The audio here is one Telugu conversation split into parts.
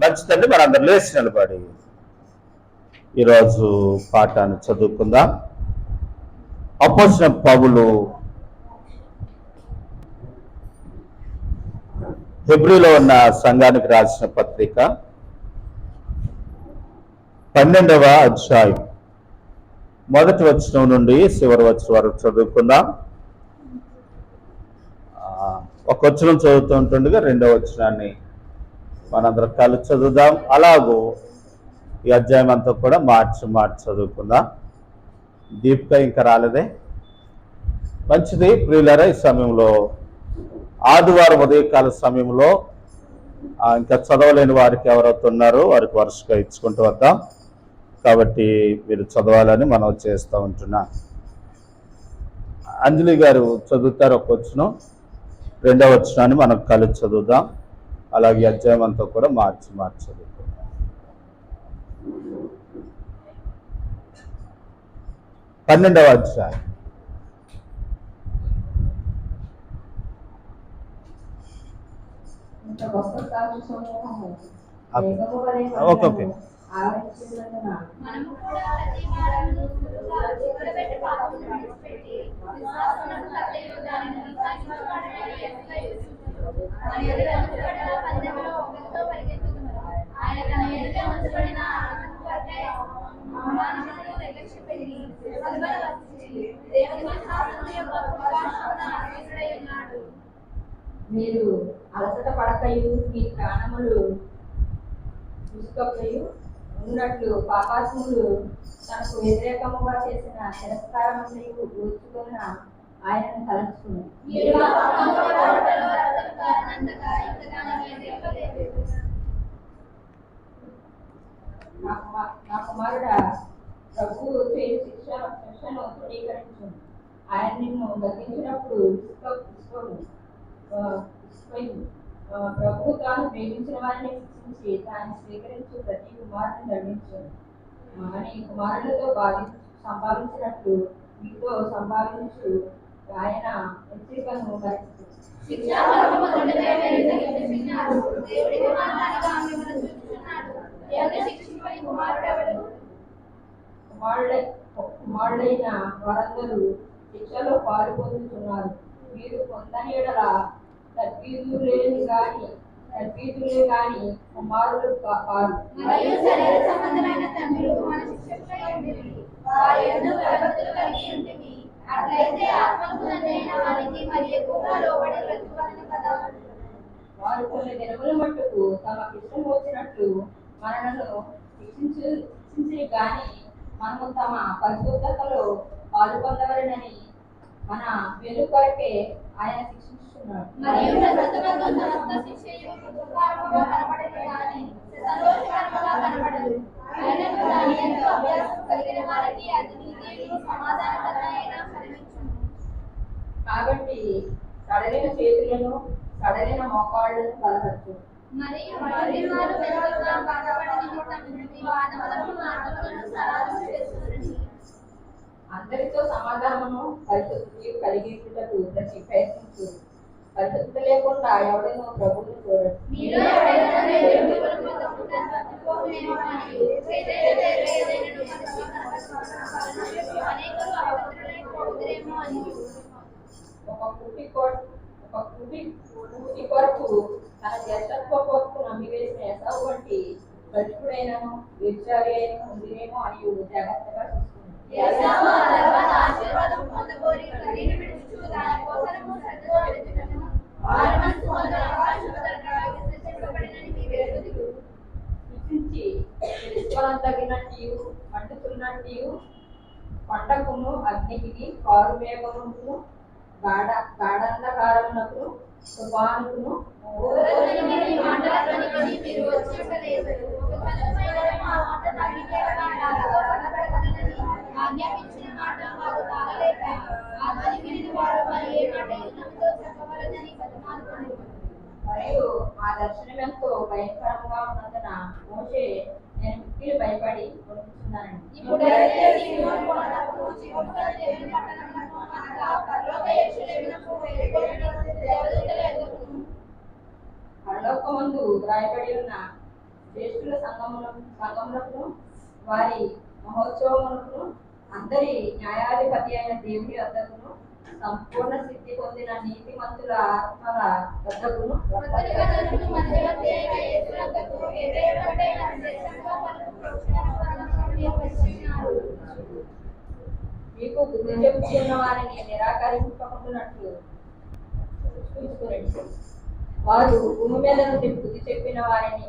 మంచిదండి, మనందరం లేచి నిలబడి ఈరోజు పాఠాన్ని చదువుకుందాం. అపోస్తలుడైన పౌలు హెబ్రీలో ఉన్న సంఘానికి రాసిన పత్రిక 12వ అధ్యాయం మొదటి వచనం నుండి చివరి వచనం వరకు చదువుకుందాం. ఒక వచనం చదువుతూ ఉంటుండగా రెండవ వచనాన్ని మనందరం కలిసి చదువుదాం. అలాగూ ఈ అధ్యాయం అంతా కూడా మార్చి చదువుకుందాం. దీపిక ఇంకా రాలేదే? మంచిది ప్రియులారా, ఈ సమయంలో ఆదివారం ఉదయకాల సమయంలో ఇంకా చదవలేని వారికి ఎవరైతే ఉన్నారో వారికి వరుసగా ఇచ్చుకుంటూ వద్దాం. కాబట్టి మీరు చదవాలని మనం చేస్తూ ఉంటున్నాం. అంజలి గారు చదువుతారు ఒక వచనం, రెండవ వచనాన్ని మనం కలిసి చదువుదాం. అలాగే అధ్యాయం అంతా కూడా మార్చి చదువుకుందాం. 12వ అధ్యాయం. ఓకే. మీరు అలసట పడకయు మీ ప్రాణములు చూసుకోకయు ఉన్నట్లు పాపాత్ములు తనకు వ్యతిరేకముగా చేసిన తిరస్కారములను ఓర్చుకున్న ఆయనను తలంచుకుని నా కుమారుడా, ప్రభువు చేయు శిక్షను తృణీకరించు. ఆయన నిన్ను గతించినప్పుడు ప్రభువు తాను ప్రేమించిన వారిని శిక్షించి తాను స్వీకరించు ప్రతి కుమారుని దండించు అని కుమారులతో సంభావించినట్లు మీతో సంభావించు ఆయన హెచ్చరికను కుమారుడైన వారందరూ శిక్షలో పాలు పొందుతున్నారు. మీరు పొందని ఎడల తర్ఫీదులే గాని కుమారులు కాదు. వారు కొన్ని దినముల మట్టుకు తమకు ఇష్టం వచ్చినట్లు మనలను శిక్షించి గాని మనము తమ పరిశుద్ధతలో పాలు పొందవలెనని మన వెలు కొరకే ఆయన శిక్షిస్తున్నాడు. కాబట్టి సడలిన చేతులను సడలిన మోకాళ్ళను బలపరచు. అందరితో సమాధానము పరిశుద్ధి కలిగేటకు ప్రయత్నించు. పరిశుద్ధి లేకుండా ఎవడైనా ప్రభువుని చూడడు. ఒక కుటి కొరకు తన జ్యేష్ఠత్వపు నమ్మివేసిన ఎసావు వంటి గర్భికుడైనను వ్యభిచారి అయిన ఉందినేమో అని జాగ్రత్తగా చూస్తుంది. తగినట్టు మండుతున్నట్టు పంటకును అగ్నికి కారు మేఘమును గాఢంధకారమునకు తుఫానుకును మరియు ఆ దర్శనం ఎంతో భయంకరంగా ఉన్నందున మోషే నేను మిక్కిలి భయపడి వణుకుచున్నానండి. పరలోకమందు రాయబడి ఉన్న శ్రేష్ఠుల సంగములకు వారి మహోత్సవములకు అందరి న్యాయాధిపతి అయిన దేవుని వద్దకును సంపూర్ణ సిద్ధి పొందిన నీతిమంతుల ఆత్మల వద్దకును మీకు బుద్ధి చెబుతున్న వారిని నిరాకరింపకుండానట్లు చూసుకోండి. వారు భూమి మీద నుండి బుద్ధి చెప్పిన వారిని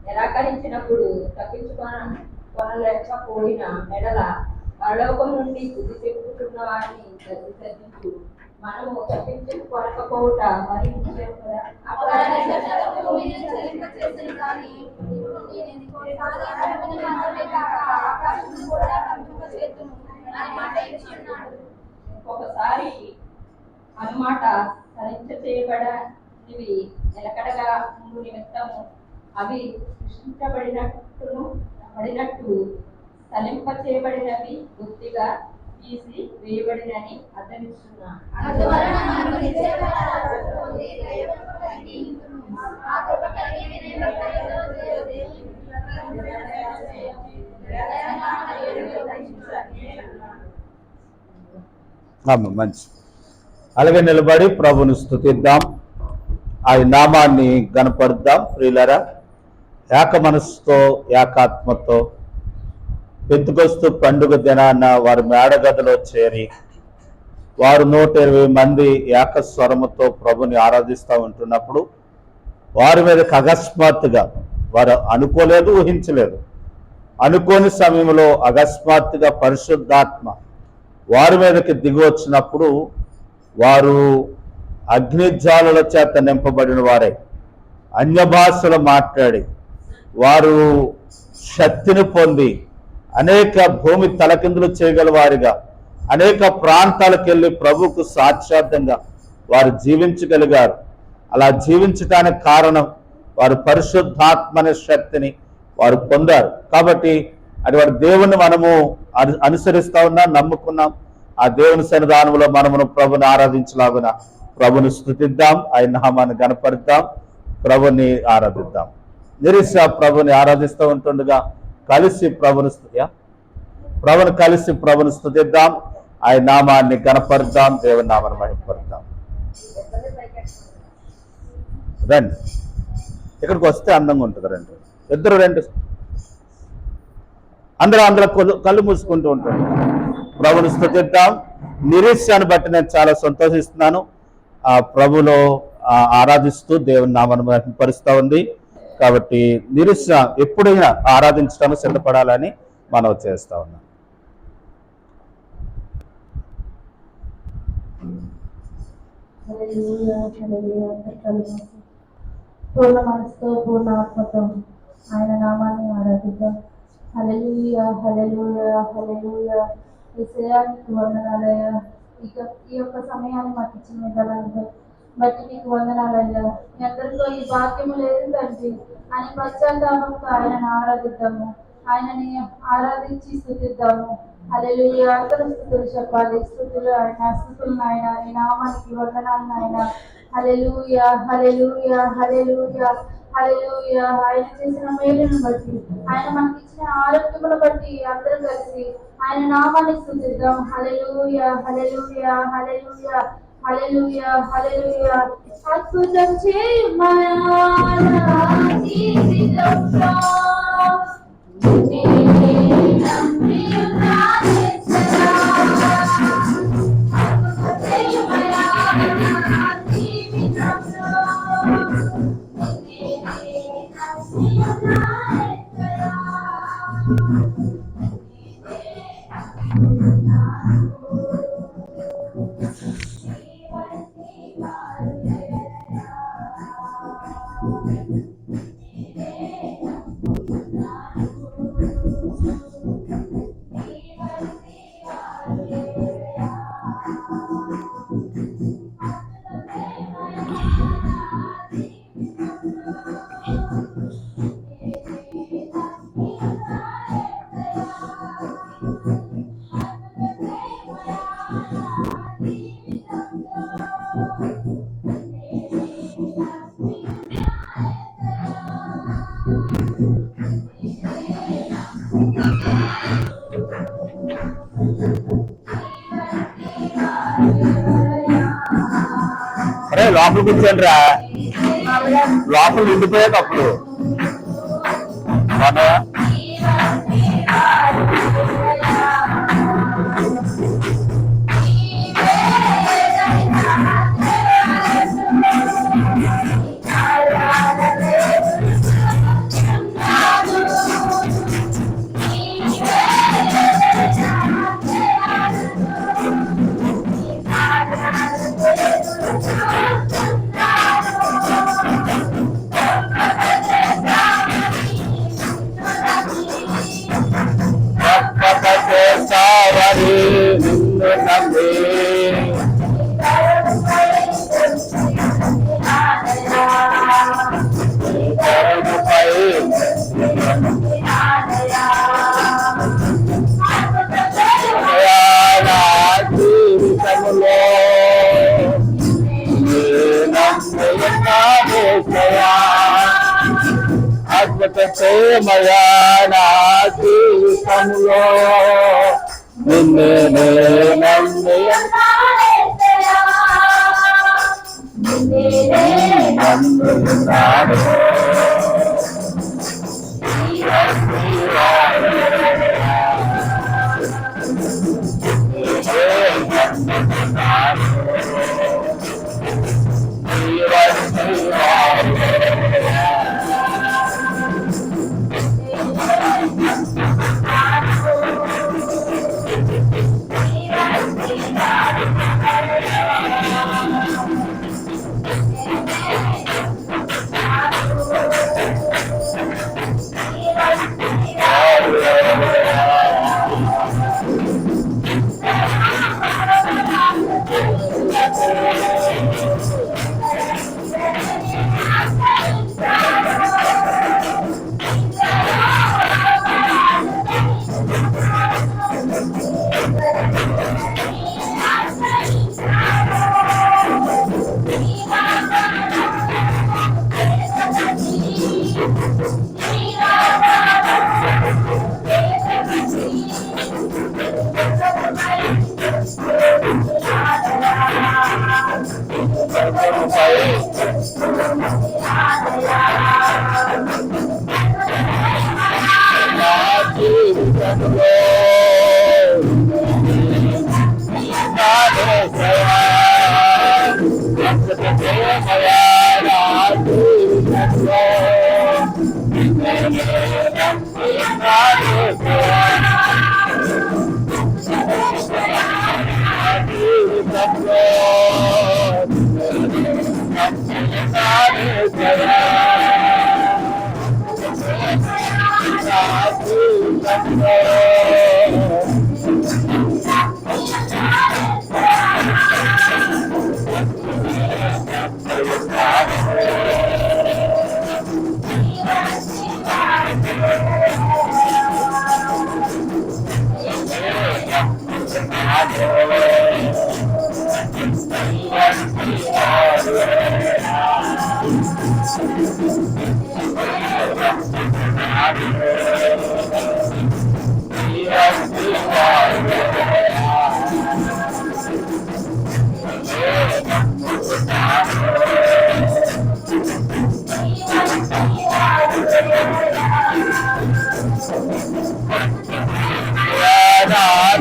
నిరాకరించినప్పుడు తప్పించుకొనలేకపోయిన ఎడల పరలోకం నుండి బుద్ధి చెప్పుకుంటున్న వారిని సర్దించు. మనము తప్పించుకోలేకపోవుట మరి నిశ్చయం కదా. ఒకసారి అన్నమాట సరించ చేయబడినవి నిలకడగా ముందు నిమిత్తము అవి సృష్టించబడినట్టు సలింప చేయబడినవి బుద్ధిగా తీసి వేయబడినని అర్థమిస్తున్నా. మంచి అలాగే నిలబడి ప్రభుని స్తుతిద్దాం, ఆయన నామాన్ని గణపరుద్దాం. ప్రియులరా, ఏక మనసుతో ఏకాత్మతో పెంతుకొస్తు పండుగ దినాన వారి మేడగదిలో చేరి వారు 120 మంది ఏకస్వరముతో ప్రభుని ఆరాధిస్తూ ఉంటున్నప్పుడు వారి మీదకి అకస్మాత్తుగా వారు అనుకోలేదు, ఊహించలేదు. అనుకోని సమయంలో అకస్మాత్తుగా పరిశుద్ధాత్మ వారి మీదకి దిగి వచ్చినప్పుడు వారు అగ్నిజ్వాలల చేత నింపబడిన వారే అన్య భాషలు మాట్లాడి వారు శక్తిని పొంది అనేక భూమి తలకిందులు చేయగల వారిగా అనేక ప్రాంతాలకు వెళ్ళి ప్రభుకు సాక్షాత్తంగా వారు జీవించగలిగారు. అలా జీవించడానికి కారణం వారు పరిశుద్ధాత్మ అనే శక్తిని వారు పొందారు. కాబట్టి అటువంటి దేవుణ్ణి మనము అనుసరిస్తా ఉన్నాం, నమ్ముకున్నాం. ఆ దేవుని సన్నిధానంలో మనమును ప్రభుని ఆరాధించలాగున ప్రభుని స్తుతిద్దాం, ఆయన నామాన్ని గణపరుద్దాం, ప్రభుని ఆరాధిద్దాం. నిరీక్ష ప్రభుని ఆరాధిస్తూ ఉంటుండగా కలిసి ప్రభుని స్తుతిద్దాం, ఆయన నామాన్ని గణపరుద్దాం, దేవుని నామాన్ని మహిమపరుద్దాం. రండి, ఇక్కడికి వస్తే అందంగా ఉంటుంది. ఇద్దరు రండి, అందరూ కళ్ళు మూసుకుంటూ ఉంటాడు. ప్రభుని స్తుతిద్దాం. నిరీక్షను బట్టి నేను చాలా సంతోషిస్తున్నాను. ఆ ప్రభులో ఆరాధిస్తూ దేవుని నామాన్ని మహిమపరుస్తూ ఉంది. కాబట్టి నిరీక్ష ఎప్పుడైనా ఆరాధించడానికి సిద్ధపడాలని మనం చేస్తా ఉన్నాం. పూర్ణ మనసుతో పూర్ణ ఆత్మతో ఆయన నామాన్ని ఆరాధిద్దాం. హల్లెలూయా, హల్లెలూయా, హల్లెలూయా. యేసయ్యా నీకు వందనాలయ్యా. ఇక ఈ యొక్క సమయాన్ని మాకు ఇచ్చిన విధానాన్ని బట్టి నీకు వందనాలయ్యా. మీ అందరితో ఈ వాక్యము లేదు తండ్రి అని పశ్చాత్తాపంతో ఆయనను ఆరాధిద్దాము, ఆయనని ఆరాధించి స్తుతిద్దాము. హల్లెలూయా. అందరూ స్తుతులు చెప్పాలి. స్తుతులు ఆయన, స్తుతులు నాయన, నీ నామానికి వందనాలు నాయన. హల్లెలూయా, హల్లెలూయా, హల్లెలూయా, హల్లెలూయా. ఆయన చేసిన మేలును బట్టి, ఆయన మనకి ఇచ్చిన ఆరోగ్యమును బట్టి అందరం కలిసి ఆయన నామాన్ని స్తుతిద్దాం. హల్లెలూయా, హల్లెలూయా, హల్లెలూయా, హల్లెలూయా, హల్లెలూయా. అద్భుతం చేయమయా నా జీవితంలో అరే లోపల కూర్చోండి రా, లోపల నిండిపోయాక అప్పుడు మయా నా జీవితంలో నిన్నే నమ్ముతున్నాను.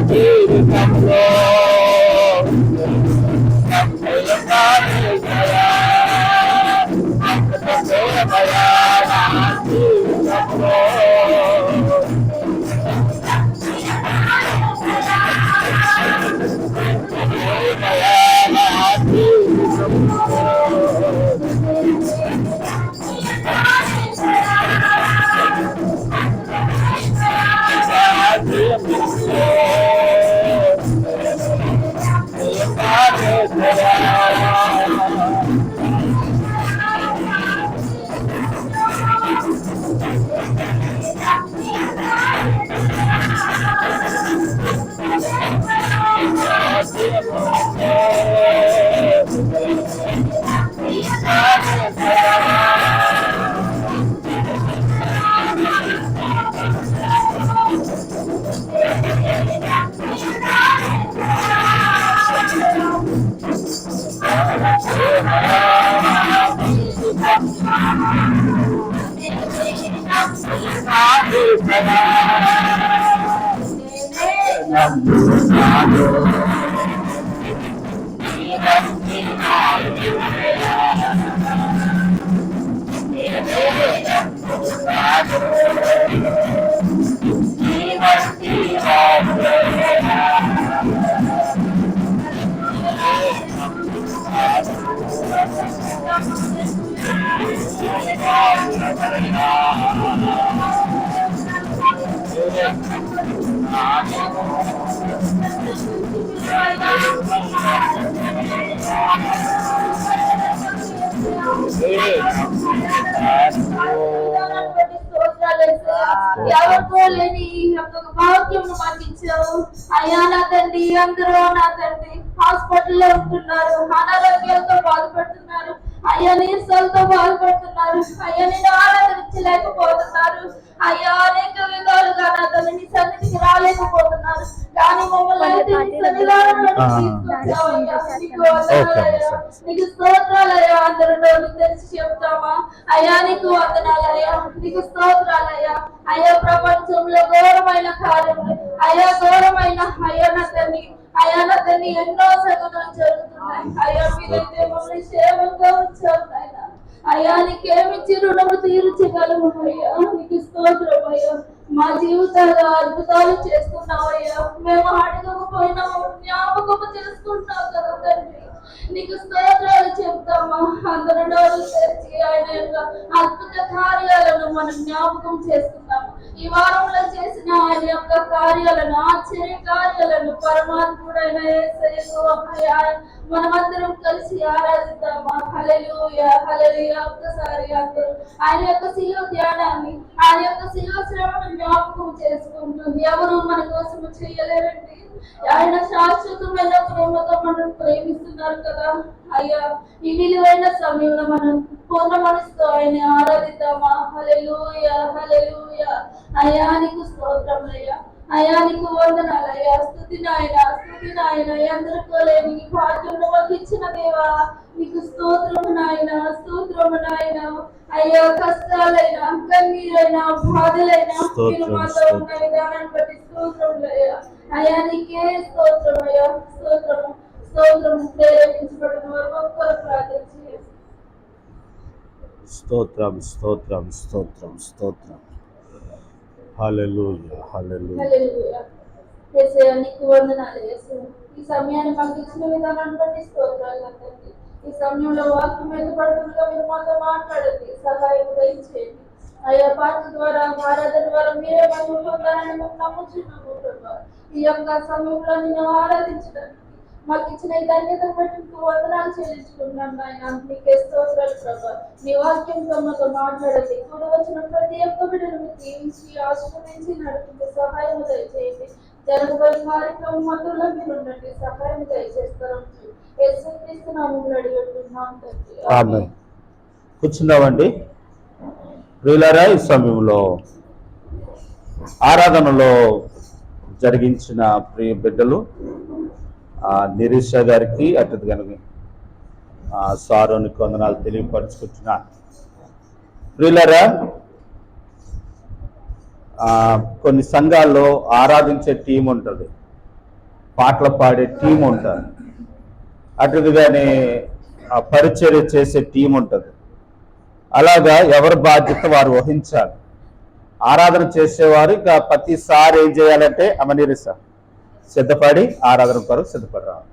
జీవితంలో ఎవరికో లేని ఈ యొక్క భాగ్యం మాకు ఇచ్చావు అయ్యా. నా తండ్రి అందరూ నా తండ్రి హాస్పిటల్లో ఉంటున్నారు, అనారోగ్యాలతో బాధపడుతున్నారు అయ్యా, నీరసాలతో బాధపడుతున్నారు అయ్యా, నేను ఆరాధించలేకపోతున్నారు అయ్యా, అనేక విధాలుగా నా తండ్రి నీ సన్నిధికి రాలేకపోతున్నారు. కానీ మమ్మల్ని అయితే నీ సన్నిధానంలోకి తీసుకొచ్చావయ్యా. నీకు వందనాలయ్యా, నీకు స్తోత్రాలయ్యా. అందరూ నోరు తెరిచి చెప్తామా అయ్యా, నీకు వందనాలయ్యా, నీకు స్తోత్రాలయ్యా. అయ్యా, ప్రపంచంలో ఘోరమైన కార్యములు అయ్యా, ఘోరమైన అయ్యా నా తండ్రి అయ్యా, నా తండ్రి ఎన్నో సంగతులు జరుగుతున్నాయి అయ్యా. మీరైతే మమ్మల్ని క్షేమంగా ఉంచారు నాయన అయ్యా. నీకేమిచ్చి రుణము తీర్చగలము అయ్యా, నీకు స్తోత్రం అయ్యా. మా జీవితాల్లో అద్భుతాలు చేస్తున్నావయ్యా. మేము అడగకపోయినా జ్ఞాపకము చేసుకుంటావు కదా తండ్రి. నీకు స్తోత్రాలు చెప్తామా. అందరూ నోరు తెరిచి ఆయన యొక్క అద్భుత కార్యాలను మనం జ్ఞాపకం చేసుకుంటాము. ఈ వారంలో చేసిన ఆయన యొక్క కార్యాలను, ఆశ్చర్య కార్యాలను పరమాత్ముడైన యేసయ్యకు మనమందరం కలిసి ఆరాధిద్దామా. హల్లెలూయా, హల్లెలూయా. ఒక్కసారి అందరూ ఆయన యొక్క శిలువ ధ్యానాన్ని, ఆయన యొక్క శిలువ శ్రమను జ్ఞాపకం చేసుకుంటుంది. ఎవరు మన కోసము చేయలేరండి. ఆయన శాశ్వతమైన ప్రేమతో మనం ప్రేమిస్తున్నారు కదా అయ్యా. ఈ విలువైన సమయంలో మనం పూర్ణ మనసుతో ఆయన ఆరాధిద్దామా. హల్లెలూయా, హల్లెలూయా. అయ్యా, నీకు స్తోత్రములయ్యా, అయ్యా నీకు వందనాలయ్యా. స్తుతి నాయన, స్తుతి నాయన. ఎందరికో లేని నీ భాగ్యం మాకు ఇచ్చిన దేవా, నీకు స్తోత్రము నాయన, స్తోత్రము నాయన. అయ్యా, కష్టాలైనా, కన్నీరైనా, బాధలైనా మీరు మాతో ఉన్న విధానాన్ని బట్టి స్తోత్రములయ్యా. అయ్యా, నీకే స్తోత్రం అయ్యా, స్తోత్రము, స్తోత్రము. ప్రేరేపించబడిన వారు ఒక్కరు ప్రార్థన చేయండి. స్తోత్రం, స్తోత్రం, స్తోత్రం, స్తోత్రం. హల్లెలూయా, హల్లెలూయా. హల్లెలూయా. యేసయ్యా, నీకు వందనాలు యేసయ్యా. ఈ సమయాన్ని మాకు ఇచ్చిన విధానాన్ని బట్టి స్తోత్రాలు తండ్రి. ఈ సమయంలో వాక్యం మీద పడుతుండగా మీరు మాతో మాట్లాడండి, సహాయం దయచేయండి అయ్యా. పాట ద్వారా, ఆరాధన ద్వారా మీరే మహిమ పొందాలని మేము నమ్ముచున్నాము ప్రభా. ఈ యొక్క సమయంలో నిన్ను ఆరాధించడానికి మాకు ఇచ్చిన ఈ ధన్యతను బట్టి నీకు వందనాలు చెల్లించుకుంటున్నాను నాయన. నీకే స్తోత్రాలు ప్రభా. నీ వాక్యంతో మాతో మాట్లాడండి. కూడా వచ్చిన ప్రతి ఒక్క బిడ్డను మీరు దీవించి, ఆశీర్వదించి నడిపించే సహాయం దయచేయండి. జరగబోయే కార్యక్రమం మధ్యలో మీరు ఉండండి, సహాయం దయచేస్తారు. యేసుక్రీస్తు నామములో అడిగిస్తున్నాం తండ్రి. ఆమేన్. కూర్చున్నామండి. ప్రియులారా, ఈ సమయంలో ఆరాధనలో జరిగించిన ప్రియ బిడ్డలు నిరీష గారికి అటు కనుక సారోనికి వందనాలు తెలియపరుచుకుంటున్నా. ప్రియులారా, కొన్ని సంఘాల్లో ఆరాధించే టీం ఉంటుంది, పాటలు పాడే టీం ఉంటుంది, అటుగానే పరిచర్య చేసే టీం ఉంటుంది. అలాగా ఎవరి బాధ్యత వారు వహించాలి. ఆరాధన చేసేవారు ఇక ప్రతిసారి ఏం చేయాలంటే అమనిరిస సిద్ధపడి ఆరాధన కొరకు సిద్ధపడి రావాలి.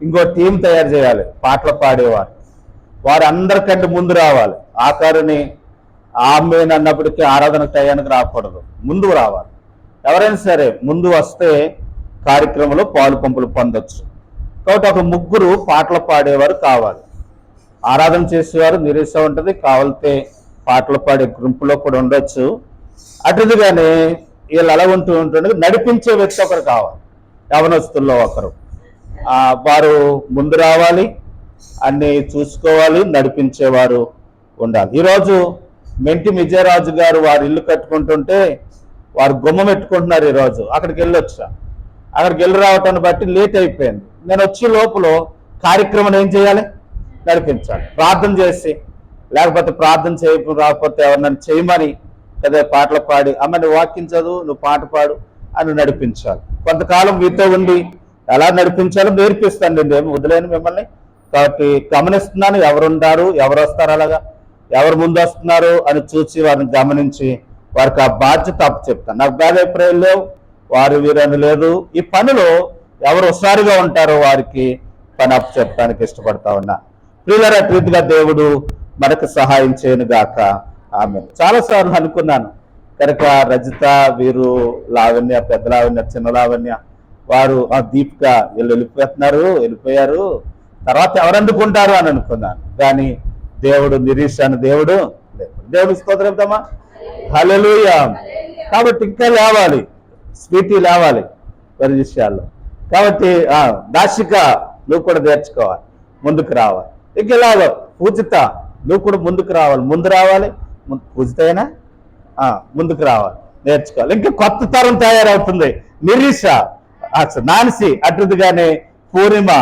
ఇంకో టీం తయారు చేయాలి, పాటలు పాడేవారు. వారు అందరికంటే ముందు రావాలి. ఆఖరిని ఆమెన్ అన్నప్పటికీ ఆరాధన టయానికి రాకూడదు, ముందు రావాలి. ఎవరైనా సరే ముందు వస్తే కార్యక్రమంలో పాలు పంపులు పొందొచ్చు. కాబట్టి ఒక ముగ్గురు పాటలు పాడేవారు కావాలి. ఆరాధన చేసేవారు నిరీక్ష ఉంటుంది, కావాలితే పాటలు పాడే గుంపులో కూడా ఉండొచ్చు. అటుగానే వీళ్ళు అలా ఉంటుంది, నడిపించే వ్యక్తి ఒకరు కావాలి, యవనస్తుల్లో ఒకరు. వారు ముందు రావాలి, అన్ని చూసుకోవాలి, నడిపించేవారు ఉండాలి. ఈరోజు మెంటి విజయరాజు గారు వారు ఇల్లు కట్టుకుంటుంటే వారు గుమ్మం పెట్టుకుంటున్నారు. ఈరోజు అక్కడికి వెళ్ళొచ్చా, అక్కడికి వెళ్ళి రావటాన్ని బట్టి లేట్ అయిపోయింది. నేను వచ్చే లోపల కార్యక్రమం ఏం చేయాలి, నడిపించాలి. ప్రార్థన చేసి, లేకపోతే ప్రార్థన రాకపోతే ఎవరినైనా చేయమని కదా పాటలు పాడి, అమ్మని వాక్యం చదువు, నువ్వు పాట పాడు అని నడిపించాలి. కొంతకాలం మీతో ఉండి ఎలా నడిపించాలో నేర్పిస్తాను. నేను ఏమి వదిలేను మిమ్మల్ని. కాబట్టి గమనిస్తున్నాను, ఎవరుంటారు, ఎవరు వస్తారు, అలాగా ఎవరు ముందు వస్తున్నారు అని చూసి వారిని గమనించి వారికి ఆ బాధ్యత అప్పు చెప్తాను. నాకు బాగా అభిప్రాయం లేవు, వారు వీరని లేదు. ఈ పనిలో ఎవరు హుషారుగా ఉంటారో వారికి పని అప్పు చెప్పడానికి ఇష్టపడతా ఉన్నా. ప్రియులారా, ప్రీతిగా దేవుడు మనకు సహాయం చేయను గాక. ఆమె చాలాసార్లు అనుకున్నాను కనుక రజిత, వీరు, లావణ్య, పెద్ద లావణ్య, చిన్న లావణ్య, వారు దీపిక వీళ్ళు వెళ్ళిపోయారు, తర్వాత ఎవరు అందుకుంటారు అని అనుకున్నాను. కానీ దేవుడు నిరీక్షణ దేవుడు స్తోత్రం చెప్తామా, హల్లెలూయా. కాబట్టి ఇంకా లేవాలి, స్వీటీ లేవాలి వారి విషయాల్లో. కాబట్టి దాశిక నువ్వు కూడా నేర్చుకోవాలి, ముందుకు రావాలి. ఇంకెలాగో పూజిత నువ్వు కూడా ముందుకు రావాలి, ముందు రావాలి. పూజిత అయినా ముందుకు రావాలి, నేర్చుకోవాలి. ఇంకా కొత్త తరం తయారవుతుంది. నిరీష, నాన్సీ, అటుగానే పూర్ణిమ,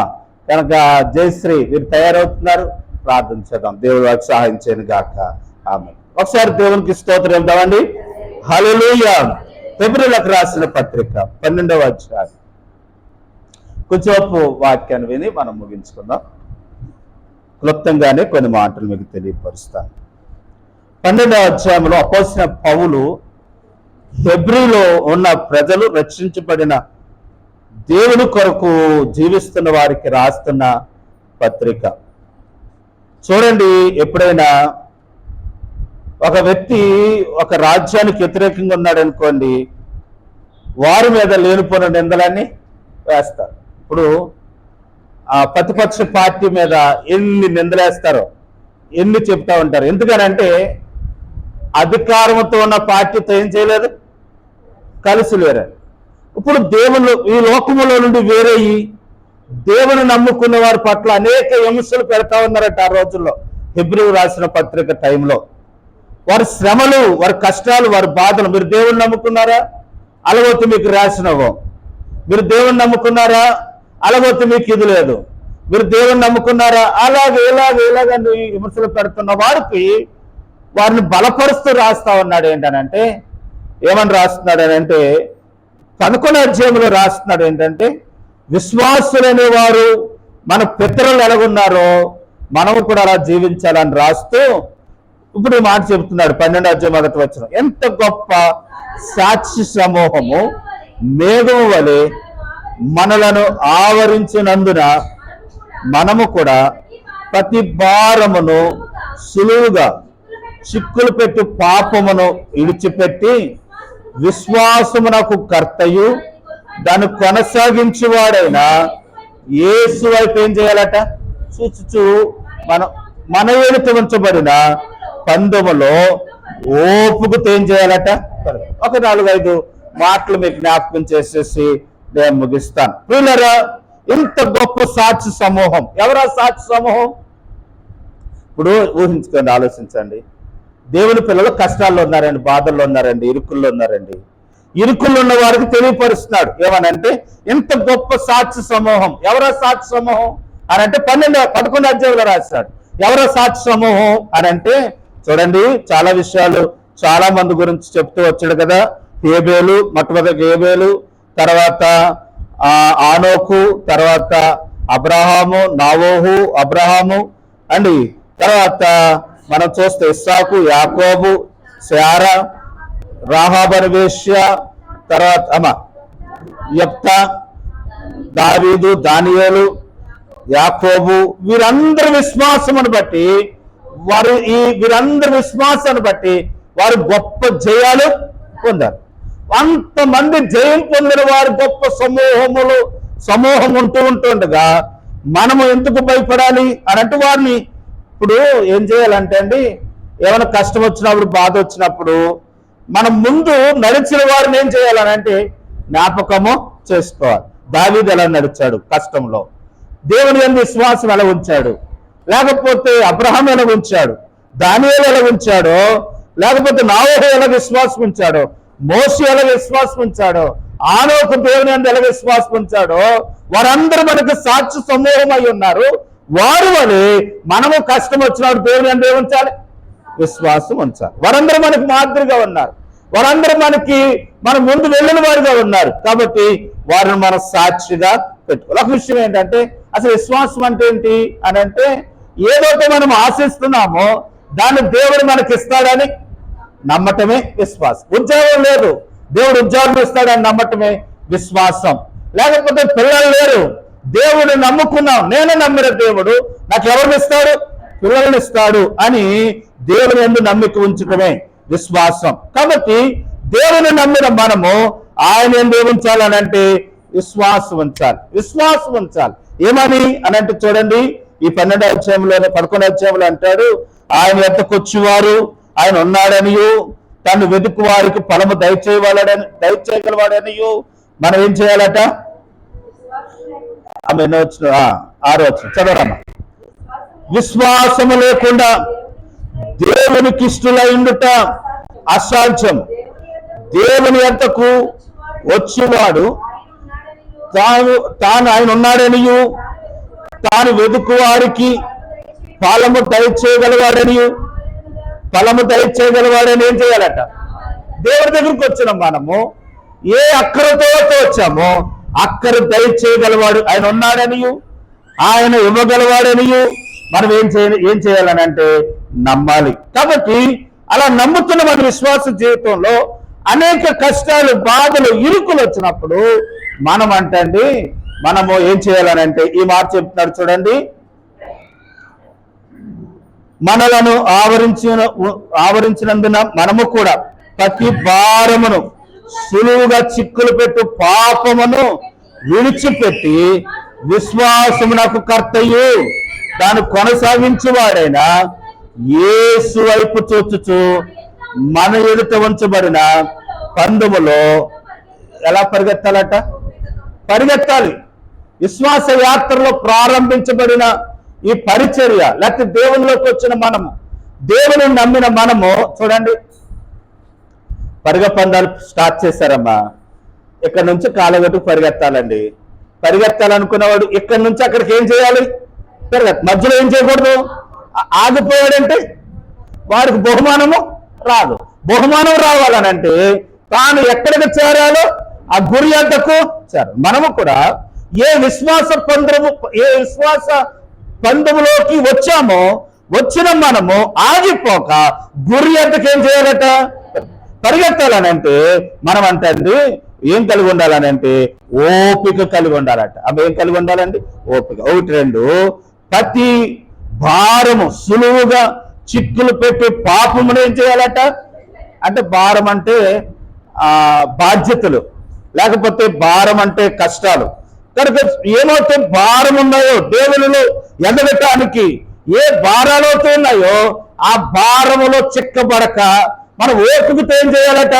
కనుక జయశ్రీ వీరు తయారవుతున్నారు. ప్రార్థన చేద్దాం, దేవుడు వారికి సహాయం చేయను గాక. ఆమె ఒకసారి దేవునికి స్తోత్రం చెప్దామండి. హల్లెలూయా. ఫిబ్రవరికి రాసిన పత్రిక 12వ అధ్యాయం కొంచెంసేపు వాక్యాన్ని విని మనం ముగించుకుందాం. క్లుప్తంగానే కొన్ని మాటలు మీకు తెలియపరుస్తాను. 12వ అధ్యాయంలో అపోస్తలుడైన పౌలు హెబ్రీలో ఉన్న ప్రజలు రక్షించబడిన దేవుని కొరకు జీవిస్తున్న వారికి రాస్తున్న పత్రిక. చూడండి, ఎప్పుడైనా ఒక వ్యక్తి ఒక రాజ్యానికి వ్యతిరేకంగా ఉన్నాడు అనుకోండి, వారి మీద లేనిపోయిన నిందలన్నీ వేస్తారు. ఇప్పుడు ప్రతిపక్ష పార్టీ మీద ఎన్ని నిందలేస్తారో, ఎన్ని చెప్తా ఉంటారు. ఎందుకనంటే అధికారంతో ఉన్న పార్టీతో ఏం చేయలేదు, కలిసి లేరు. ఇప్పుడు దేవుళ్ళు ఈ లోకములో నుండి వేరేయి దేవుని నమ్ముకున్న వారి పట్ల అనేక విమర్శలు పెడతా ఉన్నారట ఆ రోజుల్లో. హెబ్రీ రాసిన పత్రిక టైంలో వారి శ్రమలు, వారి కష్టాలు, వారి బాధలు. మీరు దేవుని నమ్ముకున్నారా, అలాగొత్తి మీకు రాసినవో. మీరు దేవుని నమ్ముకున్నారా, అలాగొత్తి మీకు ఇది లేదు. మీరు దేవుని నమ్ముకున్నారా, ఇలాగని విమర్శలు పెడుతున్న వారికి వారిని బలపరుస్తూ రాస్తా ఉన్నాడు. ఏంటనంటే ఏమని రాస్తున్నాడనంటే 11వ అధ్యాయంలో రాస్తున్నాడు ఏంటంటే, విశ్వాసులనే వారు మన పితరులు ఎలాగున్నారో మనము కూడా అలా జీవించాలని రాస్తూ ఇప్పుడు ఈ మాట చెబుతున్నాడు. 12వ అధ్యాయం 1వ వచనం, ఎంత గొప్ప సాక్షి సమూహము మేఘము వలె మనలను ఆవరించినందున మనము కూడా ప్రతి భారమును సులువుగా చిక్కులు పెట్టి పాపమును విడిచిపెట్టి విశ్వాసమునకు కర్తయు దాన్ని కొనసాగించేవాడైన యేసు వైపు ఏం చేయాలట, చూచుచు మన వెనుక ఉంచబడిన పందెములో ఓపుకుతో ఏం చేయాలట. ఒక 4-5 మాటలు మీకు జ్ఞాపకం చేసేసి నేను ముగిస్తాను. ప్రియులారా, ఇంత గొప్ప సాక్షి సమూహం. ఎవరా సాక్షి సమూహం? ఇప్పుడు ఊహించుకోండి, ఆలోచించండి. దేవుని పిల్లలు కష్టాల్లో ఉన్నారండి, బాధల్లో ఉన్నారండి, ఇరుకుల్లో ఉన్నారండి. ఇరుకుల్లో ఉన్న వారికి తెలియపరుస్తున్నాడు ఏమనంటే ఇంత గొప్ప సాక్షి సమూహం. ఎవరో సాక్షి సమూహం అని అంటే 11 అధ్యాయంలో రాశాడు. ఎవరో సాక్షి సమూహం అని అంటే చూడండి, చాలా విషయాలు చాలా మంది గురించి చెప్తూ వచ్చాడు కదా. హేబేలు, మొట్టమొదటి హేబేలు, తర్వాత ఆనోకు, తర్వాత అబ్రహాము, నావోహు, అబ్రహాము అండి. తర్వాత మనం చూస్తే ఇస్సాకు, యాకోబు, శారా, రాహాబు వేశ్య, తర్వాత యెఫ్తా, దావీదు, దానియేలు, యాకోబు, వీరందరి విశ్వాసమును బట్టి వీరందరి విశ్వాసాన్ని బట్టి వారు గొప్ప జయాలు పొందారు. అంతమంది జయం పొందిన వారు గొప్ప సమూహం ఉంటుండగా మనము ఎందుకు భయపడాలి అని అంటే వారిని ఇప్పుడు ఏం చేయాలంటే అండి, ఏమైనా కష్టం వచ్చినప్పుడు, బాధ వచ్చినప్పుడు మనం ముందు నడిచిన వారిని ఏం చేయాలనంటే జ్ఞాపకము చేసుకోవాలి. దావీదు ఎలా నడిచాడు కష్టంలో, దేవుని యందు విశ్వాసం ఎలా ఉంచాడు, లేకపోతే అబ్రహాం ఎలా ఉంచాడు, దానియేలు ఎలా ఉంచాడో, లేకపోతే నావోహు ఎలా విశ్వాసం ఉంచాడో, మోషే ఎలా విశ్వాసం ఉంచాడో, ఆనోకు దేవుని యందు ఎలా విశ్వాసం ఉంచాడో, వారందరూ మనకు సాక్షి సమూహం అయి ఉన్నారు. వారు వలె మనము కష్టం వచ్చినప్పుడు దేవుని యందు ఏముంచాలి? విశ్వాసం ఉంచాలి. వారందరూ మనకు మాదిరిగా ఉన్నారు. వారందరూ మన ముందు వెళ్ళిన వారుగా ఉన్నారు. కాబట్టి వారిని మనం సాక్షిగా పెట్టుకోవాలి. ఒక విషయం ఏంటంటే అసలు విశ్వాసం అంటే ఏంటి అని అంటే ఏదైతే మనం ఆశిస్తున్నామో దాన్ని దేవుడు మనకి ఇస్తాడని నమ్మటమే విశ్వాసం. ఉద్యోగం లేదు, దేవుడు ఉద్యోగం ఇస్తాడని నమ్మటమే విశ్వాసం. లేకపోతే పిల్లలు లేరు, దేవుడు నమ్ముకున్నాం, నేను నమ్మిన దేవుడు నాకు ఎవరిని ఇస్తాడు? పిల్లల్ని ఇస్తాడు అని దేవుని యందు నమ్మిక ఉంచడమే విశ్వాసం. కాబట్టి దేవుని నమ్మిన మనము ఆయన యందు ఏముంచాలని అంటే విశ్వాసం ఉంచాలి. విశ్వాసం ఉంచాలి. ఏమని అని అంటే చూడండి, ఈ 11వ అధ్యాయంలోనే 11వ అధ్యాయంలో అంటాడు, ఆయన ఎద్దకొచ్చేవారు ఆయన ఉన్నాడనియు, తను వెతుకు వారికి ఫలము దయచేయగలవాడనియు మనం ఏం చేయాలట? ఆమె 6వ చదవరమ్మా. విశ్వాసము లేకుండా దేవునికి ఇష్టలైండుట అసాధ్యం. దేవుని యొద్దకు వచ్చేవాడు తాను ఆయన ఉన్నాడనియు, తాను వెతుకు వారికి ఫలము దయచేయగలవాడని ఏం చేయాలట? దేవుడి దగ్గరికి వచ్చినాం మనము, ఏ అక్కరతో వచ్చామో అక్కర దయచేయగలవాడు ఆయన ఉన్నాడనియు, ఆయన ఇవ్వగలవాడనియు మనం ఏం చేయాలని అంటే నమ్మాలి. కాబట్టి అలా నమ్ముతున్న మన విశ్వాస జీవితంలో అనేక కష్టాలు, బాధలు, ఇరుకులు వచ్చినప్పుడు మనము ఏం చేయాలని అంటే ఈ మాట చెప్తున్నాడు చూడండి, మనలను ఆవరించినందున మనము కూడా ప్రతి భారమును సులువుగా చిక్కులు పెట్టు పాపమును విడిచిపెట్టి విశ్వాసమునకు కర్తయు దాన్ని కొనసాగించువాడైన యేసు వైపు చూచుచు మన ఎదుట ఉంచబడిన పందెములో ఎలా పరిగెత్తాలి. విశ్వాస యాత్రలో ప్రారంభించబడిన ఈ పరిచర్య, లేకపోతే దేవునిలోకి వచ్చిన మనము, దేవుని నమ్మిన మనము చూడండి, పరిగె పందాలు స్టార్ట్ చేశారమ్మా. ఇక్కడ నుంచి కాలగట్టు పరిగెత్తాలండి. పరిగెత్తాలనుకున్నవాడు ఇక్కడ నుంచి అక్కడికి ఏం చేయాలి? మధ్యలో ఏం చేయకూడదు. ఆగిపోయాడంటే వాడికి బహుమానము రాదు. బహుమానం రావాలనంటే తాను ఎక్కడికి చేరాలో ఆ గురి వద్దకు చేరాలి. మనము కూడా ఏ విశ్వాస పందెములోకి వచ్చామో వచ్చిన మనము ఆగిపోక గురి వద్దకు ఏం చేయాలట? పరిగెత్తాలనంటే మనం అంటే ఏం కలిగి ఉండాలనంటే ఓపిక కలిగి ఉండాలట. అవి ఏం కలిగి ఉండాలండి? ఓపిక. 1, 2 ప్రతి భారము సులువుగా చిక్కులు పెట్టి పాపమును ఏం చేయాలట? అంటే భారం అంటే బాధ్యతలు, లేకపోతే భారం అంటే కష్టాలు. కనుక ఏమైతే భారం ఉన్నాయో దేవునిలో ఎదగటానికి ఏ భారాలతో ఉన్నాయో ఆ భారములో చిక్కబడక మనం ఓపికతో ఏం చేయాలట?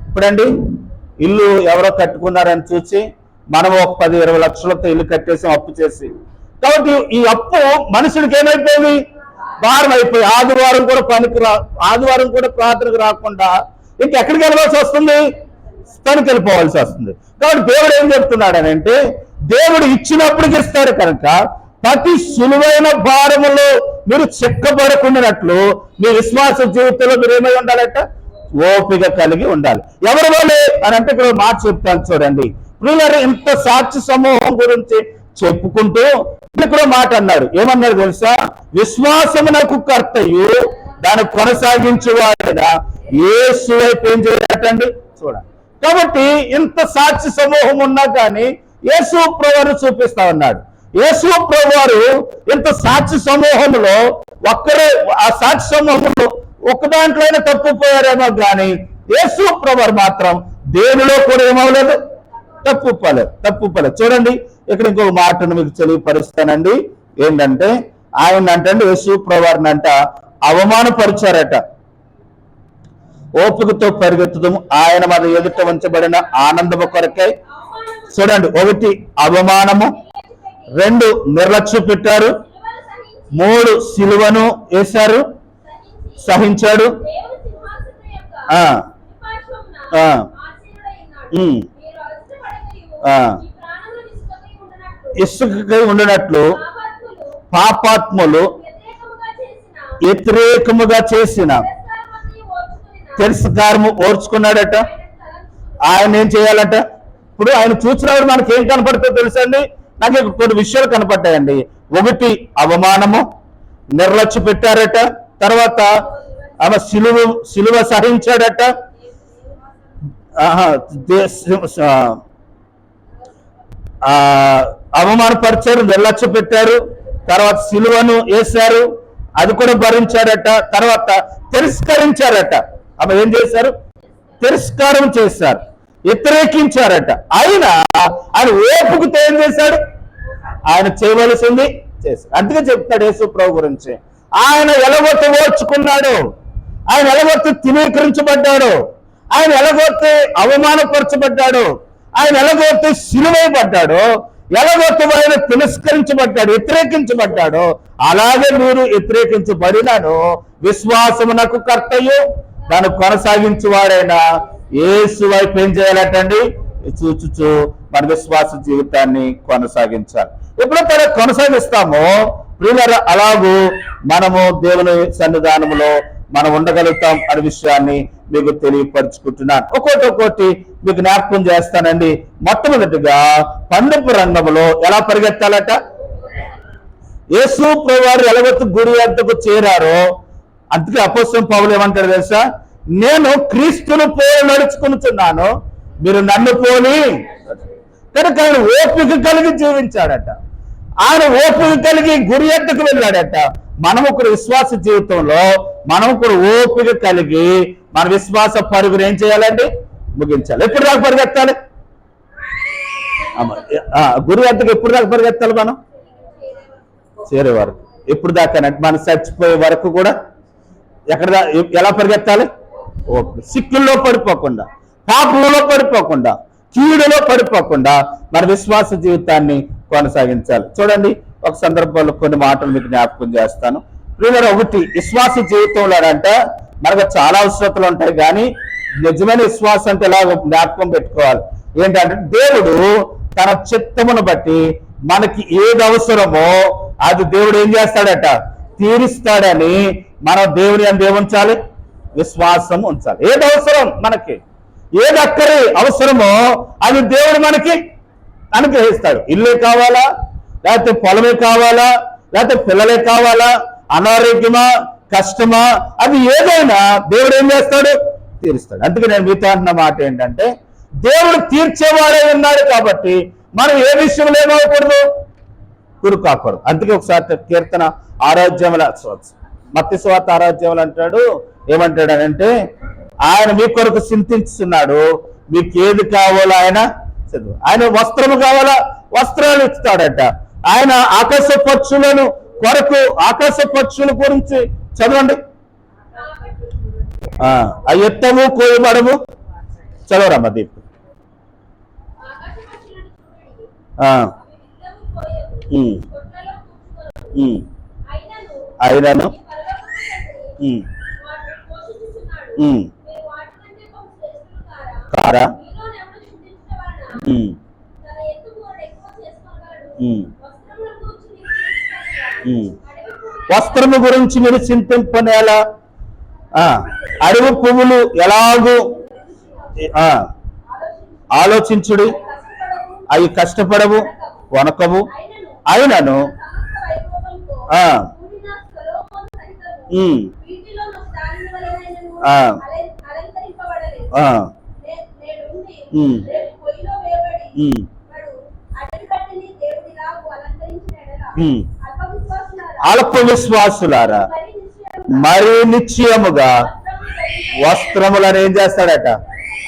ఇప్పుడండి ఇల్లు ఎవరో కట్టుకున్నారని చూసి మనం ఒక 10-20 లక్షలతో ఇల్లు కట్టేసి అప్పు చేసి, కాబట్టి ఈ అప్పు మనుషుడికి ఏమైపోయింది, భారం అయిపోయి ఆదివారం కూడా ఆదివారం కూడా ప్రార్థనకు రాకుండా ఇంకెక్కడికి వెళ్ళవలసి వస్తుంది, తనకి వెళ్ళిపోవాల్సి వస్తుంది. కాబట్టి దేవుడు ఏం చెప్తున్నాడు అని అంటే, దేవుడు ఇచ్చినప్పటికి ఇస్తాడు కనుక ప్రతి సులువైన భారములో మీరు చిక్కబడకుండానట్లు మీ విశ్వాస జీవితంలో మీరు ఏమై ఉండాలట, ఓపిక కలిగి ఉండాలి. ఎవరి వల్లే అని అంటే ఇక్కడ మాట చెప్తాను చూడండి. ప్రియులారా, ఇంత సాక్షి సమూహం గురించి చెప్పుకుంటూ ఇక్కడ మాట అన్నాడు. ఏమన్నాడు తెలుసా, విశ్వాసమునకు కర్తయు దాన్ని కొనసాగించేవాడైన యేసు వైపు ఏం చేయాలండి చూడండి. కాబట్టి ఇంత సాక్షి సమూహం ఉన్నా కానీ యేసు ప్రభువారు చూపిస్తా ఉన్నాడు. యేసు ప్రభువారు ఇంత సాక్షి సమూహంలో ఒక్కరే, ఆ సాక్షి సమూహంలో ఒక్క దాంట్లోనే తప్పిపోయారేమో కానీ యేసు ప్రభువారు మాత్రం దేనిలో కూడా ఏమవలేదు, తప్పుపోలేదు. చూడండి, ఇక్కడ ఇంకొక మాటను మీకు తెలియపరుస్తానండి. ఏంటంటే ఆయన అంటే యేసు ప్రభువారిని అంట అవమానపరిచారట. ఓపికతో పరిగెత్తుదాము ఆయన మన ఎదుట ఉంచబడిన ఆనందము కొరకై. చూడండి, 1 అవమానము, 2 నిర్లక్ష్య పెట్టారు, 3 సిలువను వేశారు, సహించాడు. ఇసుకై ఉండినట్లు పాపాత్ములు వ్యతిరేకముగా చేసిన తిరస్కారము ఓర్చుకున్నాడట. ఆయన ఏం చేయాలట, ఇప్పుడు ఆయన చూసినప్పుడు మనకి ఏం కనపడుతుందో తెలుసండి, నాకు కొన్ని విషయాలు కనపడ్డాయండి. 1 అవమానము, నిర్లక్ష్య పెట్టారట, తర్వాత ఆమె సిలువ సహించాడట, అవమానపరిచారు, నిర్లక్ష్య పెట్టారు, తర్వాత సిలువను వేశారు, అది కూడా భరించాడట, తర్వాత తిరస్కరించారట. ఆమె ఏం చేశారు, తిరస్కారం చేశారు, వ్యతిరేకించారట. ఆయన ఓపుకుతో ఏం చేశాడు, ఆయన చేయవలసింది చేశాడు. అందుకే చెప్తాడు యేసు ప్రభు గురించి, ఆయన ఎలాగొత్తి ఓర్చుకున్నాడు, ఆయన ఎలాగొత్తి తినీకరించబడ్డాడు, ఆయన ఎలాగొత్తి అవమానపరచబడ్డాడు, ఆయన ఎలాగొత్తి సిలువైపడ్డాడు, ఎలాగొత్తి ఆయన తిరస్కరించబడ్డాడు, వ్యతిరేకించబడ్డాడు, అలాగే మీరు వ్యతిరేకించబడినాను విశ్వాసమునకు కర్తయు దాన్ని కొనసాగించేవాడైనా యేసు వైపు ఏం చేయాలటండి, చూచుచు మన విశ్వాస జీవితాన్ని కొనసాగించాలి. ఎప్పుడైతే కొనసాగిస్తామో ప్రియులారా, అలాగూ మనము దేవుని సన్నిధానంలో మనం ఉండగలుగుతాం అనే విషయాన్ని మీకు తెలియపరుచుకుంటున్నాను. ఒక్కోటి మీకు జ్ఞాపకం చేస్తానండి. మొట్టమొదటిగా పందెపు రంగంలో ఎలా పరిగెత్తాలట, యేసు ప్రభువారు ఎలాగొత్తి గుడి వద్దకు చేరారో అందుకే అపోస్తలుడైన పౌలు ఏమంటారు తెలుసా, నేను క్రీస్తును పోలి నడుచుకుంటున్నాను, మీరు నన్ను పోలి. కనుక ఆయన ఓపిక కలిగి జీవించాడట, ఆయన ఓపిక కలిగి గురి వద్దకు వెళ్ళాడట. మనం ఒక విశ్వాస జీవితంలో మనం కూడా ఓపిక కలిగి మన విశ్వాస పరుగును ఏం చేయాలండి, ముగించాలి. ఎప్పుడు దాకా పరిగెత్తాలి, గురి వద్దకు ఎప్పుడు దాకా పరిగెత్తాలి, మనం చేరే వరకు. ఎప్పుడు దాకా మనం చచ్చిపోయే వరకు కూడా ఎలా పరిగెత్తాలి, ఓపిక. సిక్కుల్లో పడిపోకుండా, పాపంలో పడిపోకుండా, కీడులో పడిపోకుండా మన విశ్వాస జీవితాన్ని కొనసాగించాలి. చూడండి, ఒక సందర్భంలో కొన్ని మాటలు మీకు జ్ఞాపకం చేస్తాను. ప్రియులారా, 1 విశ్వాస జీవితంలో అంటే మనకు చాలా అవసరతలు ఉంటాయి, కానీ నిజమైన విశ్వాసం అంటే ఎలా జ్ఞాపకం పెట్టుకోవాలి ఏంటంటే, దేవుడు తన చిత్తమును బట్టి మనకి ఏది అవసరమో అది దేవుడు ఏం చేస్తాడట, తీరుస్తాడని మనం దేవుని అందు ఏముంచాలి, విశ్వాసం ఉంచాలి. ఏది అవసరం మనకి, ఏది అక్కడి అవసరమో అది దేవుడు మనకి అనుగ్రహిస్తాడు. ఇల్లే కావాలా, లేకపోతే పొలమే కావాలా, లేకపోతే పిల్లలే కావాలా, అనారోగ్యమా, కష్టమా, అది ఏదైనా దేవుడు ఏం చేస్తాడు, తీరుస్తాడు. అందుకే నేను మీతో అంటున్న మాట ఏంటంటే, దేవుడు తీర్చేవాడే ఉన్నాడు కాబట్టి మనం ఏ విషయంలో ఏమవకూడదు, గురి కాకూడదు. అందుకే ఒకసారి కీర్తన 6 మత్తయి సువార్త 6 అంటాడు, ఏమంటాడనంటే, ఆయన మీ కొరకు చింతిస్తున్నాడు, మీకు ఏది కావాలో ఆయన చదువు, ఆయన వస్త్రము కావాలా వస్త్రాలు ఇస్తాడట. ఆయన ఆకాశ పక్షులను కొరకు, ఆకాశ పక్షుల గురించి చదవండి, ఎత్తము కోయబడము, చదవరమ్మ దీపు. ఆ, అవి విత్తము పోయవు, ఉమ్, కొట్లలో కూర్చుకొనవు. ఉమ్, అయినను అయినను ఈ పరలోకపు తండ్రి ఉమ్, వాటిని పోషించుచున్నాడు. ఉమ్, మీరు వాటికంటే బహు శ్రేష్ఠులు కారా? కారా? మీలోనెవడు చింతించుట వలన ఉమ్, తన ఎత్తుగోడు ఎక్కువ చేసుకోగలడు? ఉమ్, వస్త్రముల గూర్చి నీవు చింతింపనేలా? ఉమ్. అడవి పువ్వులు వస్త్రము గురించి మీరు చింతింపనేలా? అడవి పువ్వులు ఎలాగూ ఆ, ఆలోచించుడు. కష్టపడవు, అవి కష్టపడవు, వనకవు. అయినను అయినను సమస్త వైభవముతో ఆ, కూడిన సొలొమోను సహితము ఉమ్, వీటిలో ఒక దాని వలనైనను ఆ, అలంకరింపబడలేదు. ఆ, నేడుండి ఉమ్, రేపు పొయ్యిలో వేయబడి ఉమ్, వాడు అడవి గడ్డిని దేవుడిలాగు అలంకరించిన ఎడల ఉమ్. అల్ప విశ్వాసులారా, అల్ప విశ్వాసులారా మరి నిశ్చయముగా మరీ నిశ్చయముగా వస్త్రములు ధరింప వస్త్రములను ఏం చేస్తాడట?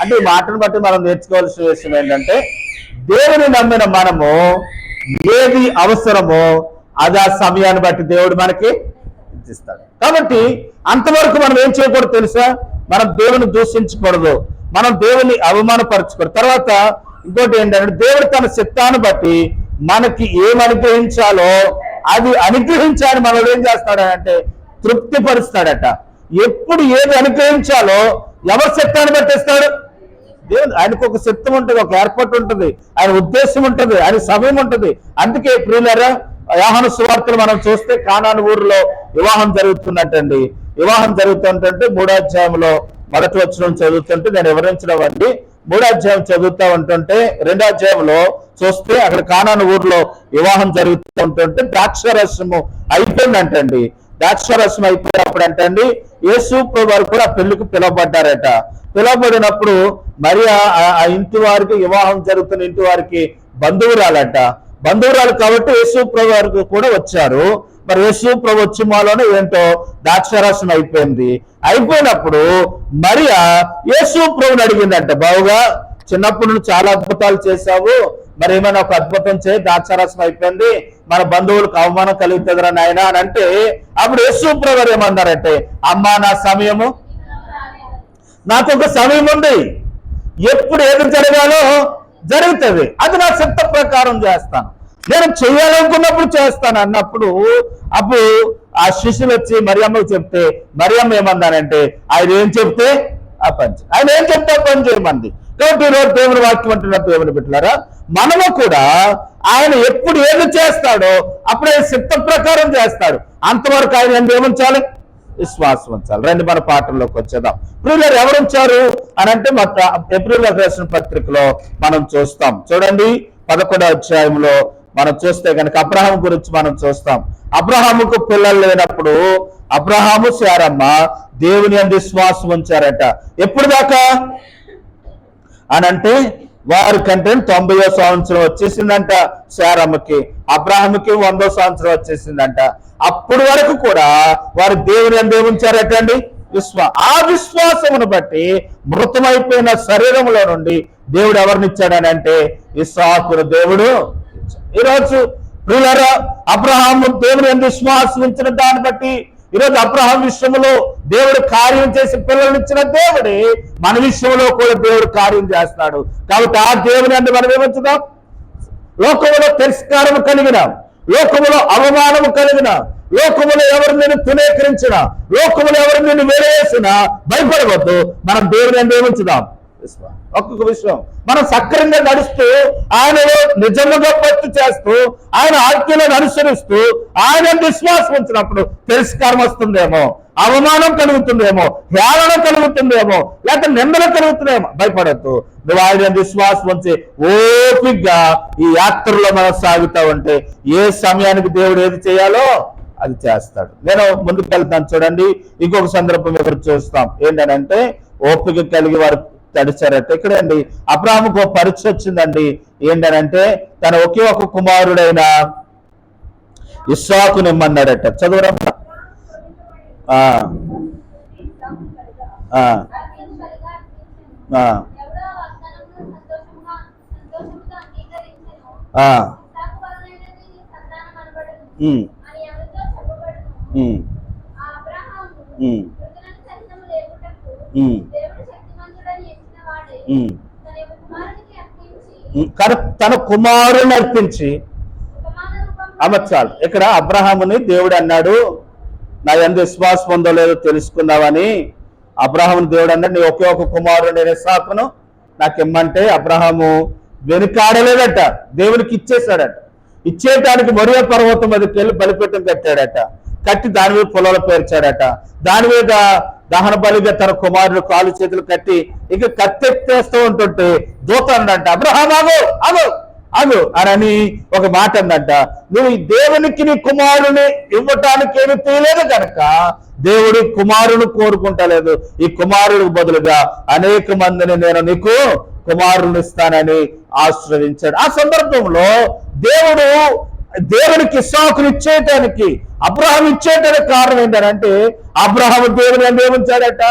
అంటే ఈ మాటను బట్టి మనం నేర్చుకోవాల్సిన విషయం ఏంటంటే, దేవుని నమ్మిన మనము ఏది అవసరమో అది ఆ సమయాన్ని బట్టి దేవుడు మనకి ఇచ్చిస్తాడు. కాబట్టి అంతవరకు మనం ఏం చేయకూడదు తెలుసా? మనం దేవుని దూషించకూడదు, మనం దేవుని అవమానపరచకూడదు. తర్వాత ఇంకోటి ఏంటంటే, దేవుడు తన చిత్తాన్ని బట్టి మనకి ఏం అనుగ్రహించాలో అది అనుగ్రహించాలని మనల్ని ఏం చేస్తాడంటే తృప్తిపరుస్తాడట. ఎప్పుడు ఏది అనుగ్రహించాలో ఎవరి చిత్తాన్ని బట్టి ఇస్తాడు? దేవుడు. ఆయనకు ఒక చిత్తం ఉంటుంది, ఒక ఏర్పాటు ఉంటుంది, ఆయన ఉద్దేశం ఉంటుంది, ఆయన సమయం ఉంటుంది. అందుకే ప్రియులారా, యోహాను సువార్తలు మనం చూస్తే కానాను ఊరిలో వివాహం జరుగుతున్నట్టండి. వివాహం జరుగుతుంటే 3వ అధ్యాయంలో 1వ వచనం చదువుతుంటే నేను వివరించడం అండి. 3వ అధ్యాయం చదువుతా ఉంటుంటే 2వ అధ్యాయంలో చూస్తే అక్కడ కానాను ఊరిలో వివాహం జరుగుతుంటుంటే ద్రాక్షరసము అయిపోయిందంటండి. ద్రాక్షరసం అయిపోయినప్పుడు అంటండి యేసు ప్రభు వారు కూడా పెళ్లికి పిలువబడ్డారట. పిలువబడినప్పుడు మరి ఆ ఇంటి వారికి, వివాహం జరుగుతున్న ఇంటి వారికి బంధువురాలట. బంధువురాలు కాబట్టి యేసు ప్రభు వారికి కూడా వచ్చారు. మరి యేసు ప్రభు వచ్చి మాలోనే ఏంటో ద్రాక్షరసం అయిపోయింది. అయిపోయినప్పుడు మరియా యేసు ప్రభుని అడిగిందంట, బావుగా చిన్నప్పుడు నువ్వు చాలా అద్భుతాలు చేశావు, మరి ఏమైనా ఒక అద్భుతం చేయి, ద్రాక్షరసం అయిపోయింది, మన బంధువులకు అవమానం కలుగుతుందిరా నాయన అని అంటే, అప్పుడు యేసు ప్రభు గారు ఏమన్నారంటే, అమ్మా నా సమయము, నాకు ఒక సమయం ఉంది, ఎప్పుడు ఏది జరగాలో జరుగుతుంది, అది నా చిత్త ప్రకారం చేస్తాను, నేను చేయాలనుకున్నప్పుడు చేస్తాను అన్నప్పుడు అప్పుడు ఆ శిష్యులు వచ్చి మరియమ్మకు చెప్తే మరియమ్మ ఏమన్నారంటే, ఆయన ఏం చెప్తే ఆ పని ఆయన ఏం చెప్తే ఆ పని చేయమంది. కాబట్టి ఈరోజు దేవుని వాక్యం అంటున్నట్టు దేవుని బిడ్డలారా, మనము కూడా ఆయన ఎప్పుడు ఏది చేస్తాడో అప్పుడు ఆయన చిత్త ప్రకారం చేస్తాడు. అంతవరకు ఆయన ఏముంచాలి? విశ్వాసం ఉంచాలి. రండి మన పాఠంలోకి వచ్చేద్దాం. ప్రియులారు ఎవరు ఉంచారు అని అంటే ఏప్రిల్ రాసిన పత్రికలో మనం చూస్తాం. చూడండి 11వ అధ్యాయంలో మనం చూస్తే కనుక అబ్రహాము గురించి మనం చూస్తాం. అబ్రహాముకు పిల్లలు లేనప్పుడు అబ్రహాము శారమ్మ దేవుని యందు విశ్వాసం ఉంచారట. ఎప్పుడు దాకా అనంటే వారి కంటే 90వ సంవత్సరం వచ్చేసిందంట శారమ్మకి, అబ్రహాముకి 100వ సంవత్సరం వచ్చేసిందంట. అప్పటి వరకు కూడా వారు దేవుని యందు ఉంచారట అండి ఆ విశ్వాసమును బట్టి మృతమైపోయిన శరీరంలో నుండి దేవుడు ఎవరినిచ్చాడని అంటే ఇస్సాకును దేవుడు. ఈరోజు ప్రియులారా, అబ్రహాము దేవుని యందు విశ్వాసం ఉంచిన దాన్ని బట్టి ఈరోజు అబ్రహాం విషయంలో దేవుడు కార్యం చేసి పిల్లల్నిచ్చిన దేవుడే మన విషయంలో కూడా దేవుడు కార్యం చేస్తాడు. కాబట్టి ఆ దేవుని యందు మనం ఏమంటున్నాం? లోకములో తిరస్కారము కలిగిన, లోకములో అవమానము కలిగిన, లోకములో ఎవరు నిన్ను తునీకరించిన, లోకములో ఎవరు నిన్ను వేరేసిన భయపడవద్దు. మనం దేవుని యందు ఏమంటున్నాం? ఒక్కొక్క విషయం మనం సక్రంగా నడుస్తూ, ఆయనలో నిజముగా భక్తి చేస్తూ, ఆయన ఆజ్ఞలను అనుసరిస్తూ ఆయన విశ్వాసం ఉంచినప్పుడు తిరస్కారం వస్తుందేమో, అవమానం కలుగుతుందేమో, హేళన కలుగుతుందేమో, లేకపోతే నిందలు కలుగుతుందేమో, భయపడద్దు. నువ్వు ఆయన విశ్వాసం ఉంచి ఓపికగా ఈ యాత్రలో మనం సాగుతా ఉంటే ఏ సమయానికి దేవుడు ఏది చేయాలో అది చేస్తాడు. నేను ముందుకు వెళ్తాను. చూడండి ఇంకొక సందర్భం ఎదురు చూస్తాం. ఏంటంటే ఓపిక కలిగి వారు తడిచారట. ఇక్కడండి అబ్రాహాముకు ఒక పరీక్ష వచ్చిందండి. ఏంటనంటే తన ఒకే ఒక కుమారుడైన ఇస్సాకును ఇమ్మన్నాడట. చదువురమ్మా. తన కుమారుని అర్పించి అమర్చాలి. ఇక్కడ అబ్రహాముని దేవుడు అన్నాడు, నా యందు విశ్వాసం ఉందో లేదో తెలుసుకున్నావని. అబ్రహాముని దేవుడు అన్నాడు, నీ ఒకే ఒక కుమారుడు నేను ఇస్సాకును నాకు ఇమ్మంటే అబ్రహాము వెనుకాడలేదట, దేవునికి ఇచ్చేశాడట. ఇచ్చేయటానికి మొరియా పర్వతం మీదకి వెళ్ళి బలిపీఠం కట్టాడట. కట్టి దాని మీద పొలాలు పేర్చాడట. దాని మీద దహన బలిగా తన కుమారుడు కాలు చేతులు కట్టి ఇక కత్తెత్తేస్తూ ఉంటుంటే దూత అన్నట, అబ్రహాం ఆగు ఆగు ఆగు అని ఒక మాట అన్నట, నువ్వు ఈ దేవునికి నీ కుమారుని ఇవ్వటానికి ఏమి తీయలేదు కనుక దేవుడి కుమారుని కోరుకుంటలేదు. ఈ కుమారుడికి బదులుగా అనేక మందిని నేను నీకు కుమారుని ఇస్తానని ఆశీర్వదించాడు. ఆ సందర్భంలో దేవునికి ఇస్సాకుని ఇచ్చేయటానికి అబ్రహాం ఇచ్చేయటానికి కారణం ఏంటంటే అబ్రహాము దేవుని అందు ఏముంచాడట?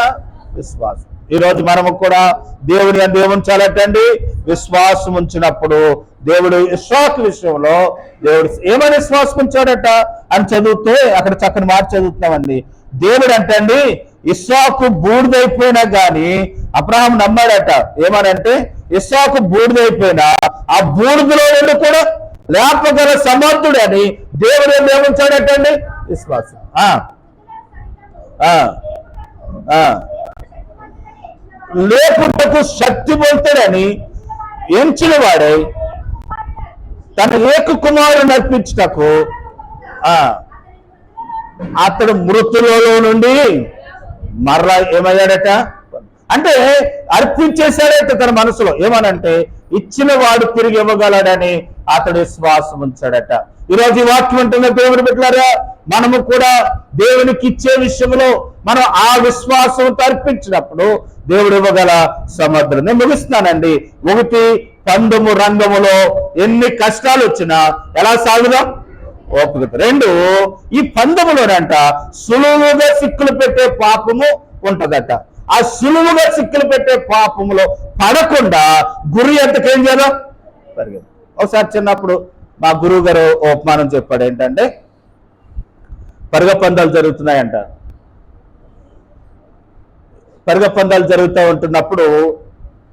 విశ్వాసం. ఈరోజు మనము కూడా దేవుని అందు ఏముంచాలటండి? విశ్వాసం ఉంచినప్పుడు దేవుడు ఇస్సాకు విషయంలో దేవుడు ఏమని విశ్వాసం ఉంచాడట అని చదివితే అక్కడ చక్కని మాట చదువుతున్నామండి. దేవుడు అంటండి ఇస్సాకు బూడిదైపోయినా కానీ అబ్రహాం నమ్మాడట. ఏమనంటే ఇస్సాకు బూడిదైపోయినా ఆ బూడిదలో నుండి కూడా లేపగల సమర్థుడు అని దేవుడు ఏముంచాడటండి? విశ్వాసం. లేపుటకు శక్తివంతుడని ఎంచిన వాడై తన ఏక కుమారుని అర్పించుటకు అతడు మృతులలో నుండి మరలా ఏమయ్యాడట అంటే అర్పించేశాడట తన మనసులో. ఏమనంటే ఇచ్చిన వాడు తిరిగి ఇవ్వగలడని అతడు విశ్వాసం ఉంచాడట. ఈరోజు ఈ వాక్యం అంటున్న దేవుని బిడ్డలారా, మనము కూడా దేవునికి ఇచ్చే విషయంలో మనం ఆ విశ్వాసంతో అర్పించినప్పుడు దేవుడు ఇవ్వగల సమర్థుడు. నేను ముగిస్తున్నానండి. 1 రంగములో ఎన్ని కష్టాలు వచ్చినా ఎలా సాగుదాం? ఓపిక. 2 ఈ పందెములోనంట సులువుగా సిక్కులు పెట్టే పాపము ఉంటదట. ఆ సులువుగా సిక్కులు పెట్టే పాపములో పడకుండా గురి ఎంతకేం చేద్దాం? పరిగెత్తాం. ఒకసారి చిన్నప్పుడు మా గురువు గారు ఉపమానం చెప్పాడు. ఏంటంటే పరుగ పందాలు జరుగుతున్నాయంట. పరుగ పందాలు జరుగుతూ ఉంటున్నప్పుడు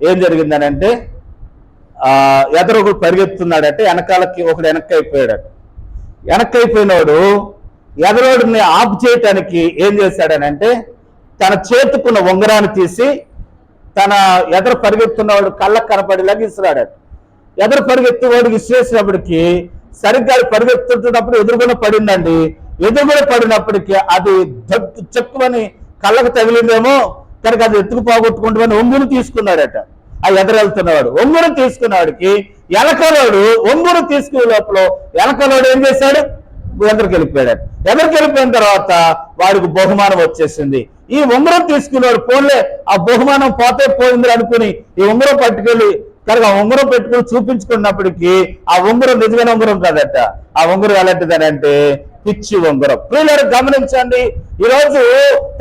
ఏం జరిగిందనంటే ఎదరొకడు పరిగెత్తున్నాడంటే వెనకాలకి ఒకడు వెనక్కి అయిపోయాడట. వెనక్కి అయిపోయినోడు ఎదరోడిని ఆఫ్ చేయటానికి ఏం చేశాడనంటే తన చేతుకున్న ఉంగరాన్ని తీసి తన ఎదరు పరిగెత్తున్నవాడు కళ్ళకు కనపడేలాగా ఇస్తున్నాడట. ఎదురు పరిగెత్తువాడికి ఇసిరేసినప్పటికీ సరిగ్గా పరిగెత్తుతున్నప్పుడు ఎదురుగున పడిందండి. ఎదురుగున పడినప్పటికీ అది చెక్కుమని కళ్ళకు తగిలిందేమో కనుక అది ఎత్తుకు పోగొట్టుకుంటామని ఒంగును తీసుకున్నాడట. ఆ ఎదరెళ్తున్నవాడు ఒంగును తీసుకున్నవాడికి ఎలకలోడు ఒంగును తీసుకునే లోపల ఎలకలోడు ఏం చేశాడు? ఎదరికి వెళ్ళిపోయాడు. ఎదరికి వెళ్ళిపోయిన తర్వాత వాడికి బహుమానం వచ్చేసింది. ఈ ఉంగరం తీసుకున్నాడు. పోన్లే ఆ బహుమానం పోతే పోయింది అనుకుని ఈ ఉంగరం పట్టుకెళ్ళి కనుక ఆ ఉంగరం పెట్టుకుని చూపించుకున్నప్పటికీ ఆ ఉంగరం నిజమైన ఉంగరం కాదట. ఆ ఉంగరం ఎలాంటిదని అంటే పిచ్చి ఉంగరం. ప్రియులారా గమనించండి, ఈరోజు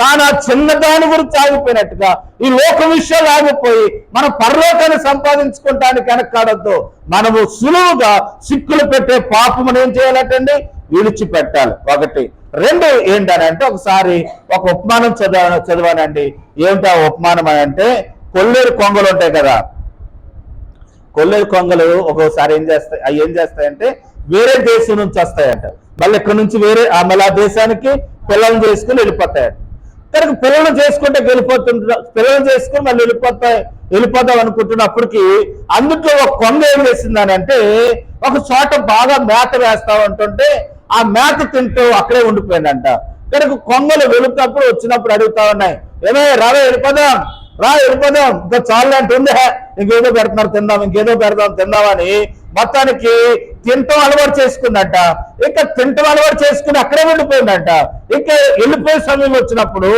తాను ఆ చిన్నదాని గురించి ఆగిపోయినట్టుగా ఈ లోక విషయాలు ఆగిపోయి మనం పరలోకాన్ని సంపాదించుకోవటానికి వెనకాడద్దు. మనము సులువుగా సిక్కులు పెట్టే పాపమును ఏం చేయాలటండి? విడిచిపెట్టాలి. 1. 2 ఏంటనంటే ఒకసారి ఒక ఉపమానం చదివానండి. ఏమిటా ఉపమానం అని అంటే కొల్లేరు కొంగలు ఉంటాయి కదా. కొల్లేరు కొంగలు ఒక్కోసారి ఏం చేస్తాయంటే వేరే దేశం నుంచి వస్తాయంట. మళ్ళీ ఇక్కడ నుంచి మళ్ళీ ఆ దేశానికి పిల్లలు చేసుకుని వెళ్ళిపోతాయంట. కనుక పిల్లలు చేసుకుంటే పిల్లలు చేసుకుని మళ్ళీ వెళ్ళిపోతాం అనుకుంటున్నప్పటికీ అందుట్లో ఒక కొంగ ఏం చేసిందని అంటే ఒక చోట బాగా మేత వేస్తా ఉంటుంటే ఆ మేత తింటూ అక్కడే ఉండిపోయిందంట. కనుక కొంగలు వెళుతున్నప్పుడు వచ్చినప్పుడు అడుగుతా ఉన్నాయి, ఏమే రావే వెళ్ళిపోదాం ఇంకా చాలా అంటే ఉందే, ఇంకేదో పెడుతున్నారు తిందాం, ఇంకేదో పెడదాం తిందామని మొత్తానికి తింటాం అలవాటు చేసుకుందంట. ఇంకా తింటాం అలవాటు చేసుకుని అక్కడే ఉండిపోయిందంట. ఇంకా వెళ్ళిపోయే సమయం వచ్చినప్పుడు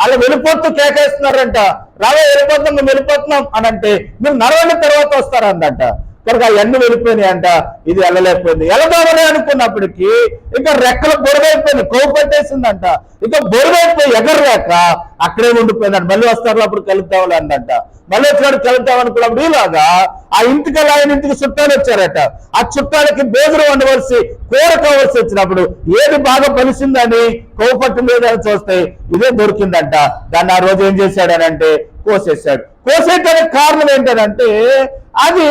అలా వెళ్ళిపోతూ కేకేస్తున్నారంట, రావే వెళ్ళిపోతున్నాం మేము వెళ్ళిపోతున్నాం అని అంటే మీరు నడవండి తర్వాత వస్తారందంట. కనుక అవన్నీ వెళ్ళిపోయినాయి అంట. ఇది వెళ్ళలేకపోయింది. వెళదామని అనుకున్నప్పటికీ ఇంకా రెక్కలు బొరుగైపోయింది, కొవ్వు పట్టేసిందంట. ఇంకా బొరుగైపోయి ఎగరలేక అక్కడే ఉండిపోయిందంట. మళ్ళీ వస్తారు అప్పుడు కలుద్దామని అందంట. మళ్ళీ వచ్చినప్పుడు కలుద్దాం అనుకున్నప్పుడు ఇలాగా ఆ ఇంటికి ఆయన ఇంటికి చుట్టాలు వచ్చారట. ఆ చుట్టాలకి బేదరు వండవలసి కూర కావలసి వచ్చినప్పుడు ఏది బాగా పలిసిందని కొవ్వు పట్టు లేదని చూస్తే ఇదే దొరికిందంట. దాన్ని ఆ రోజు ఏం చేశాడనంటే కోసేశాడు. తోసేయటానికి కారణం ఏంటంటే అది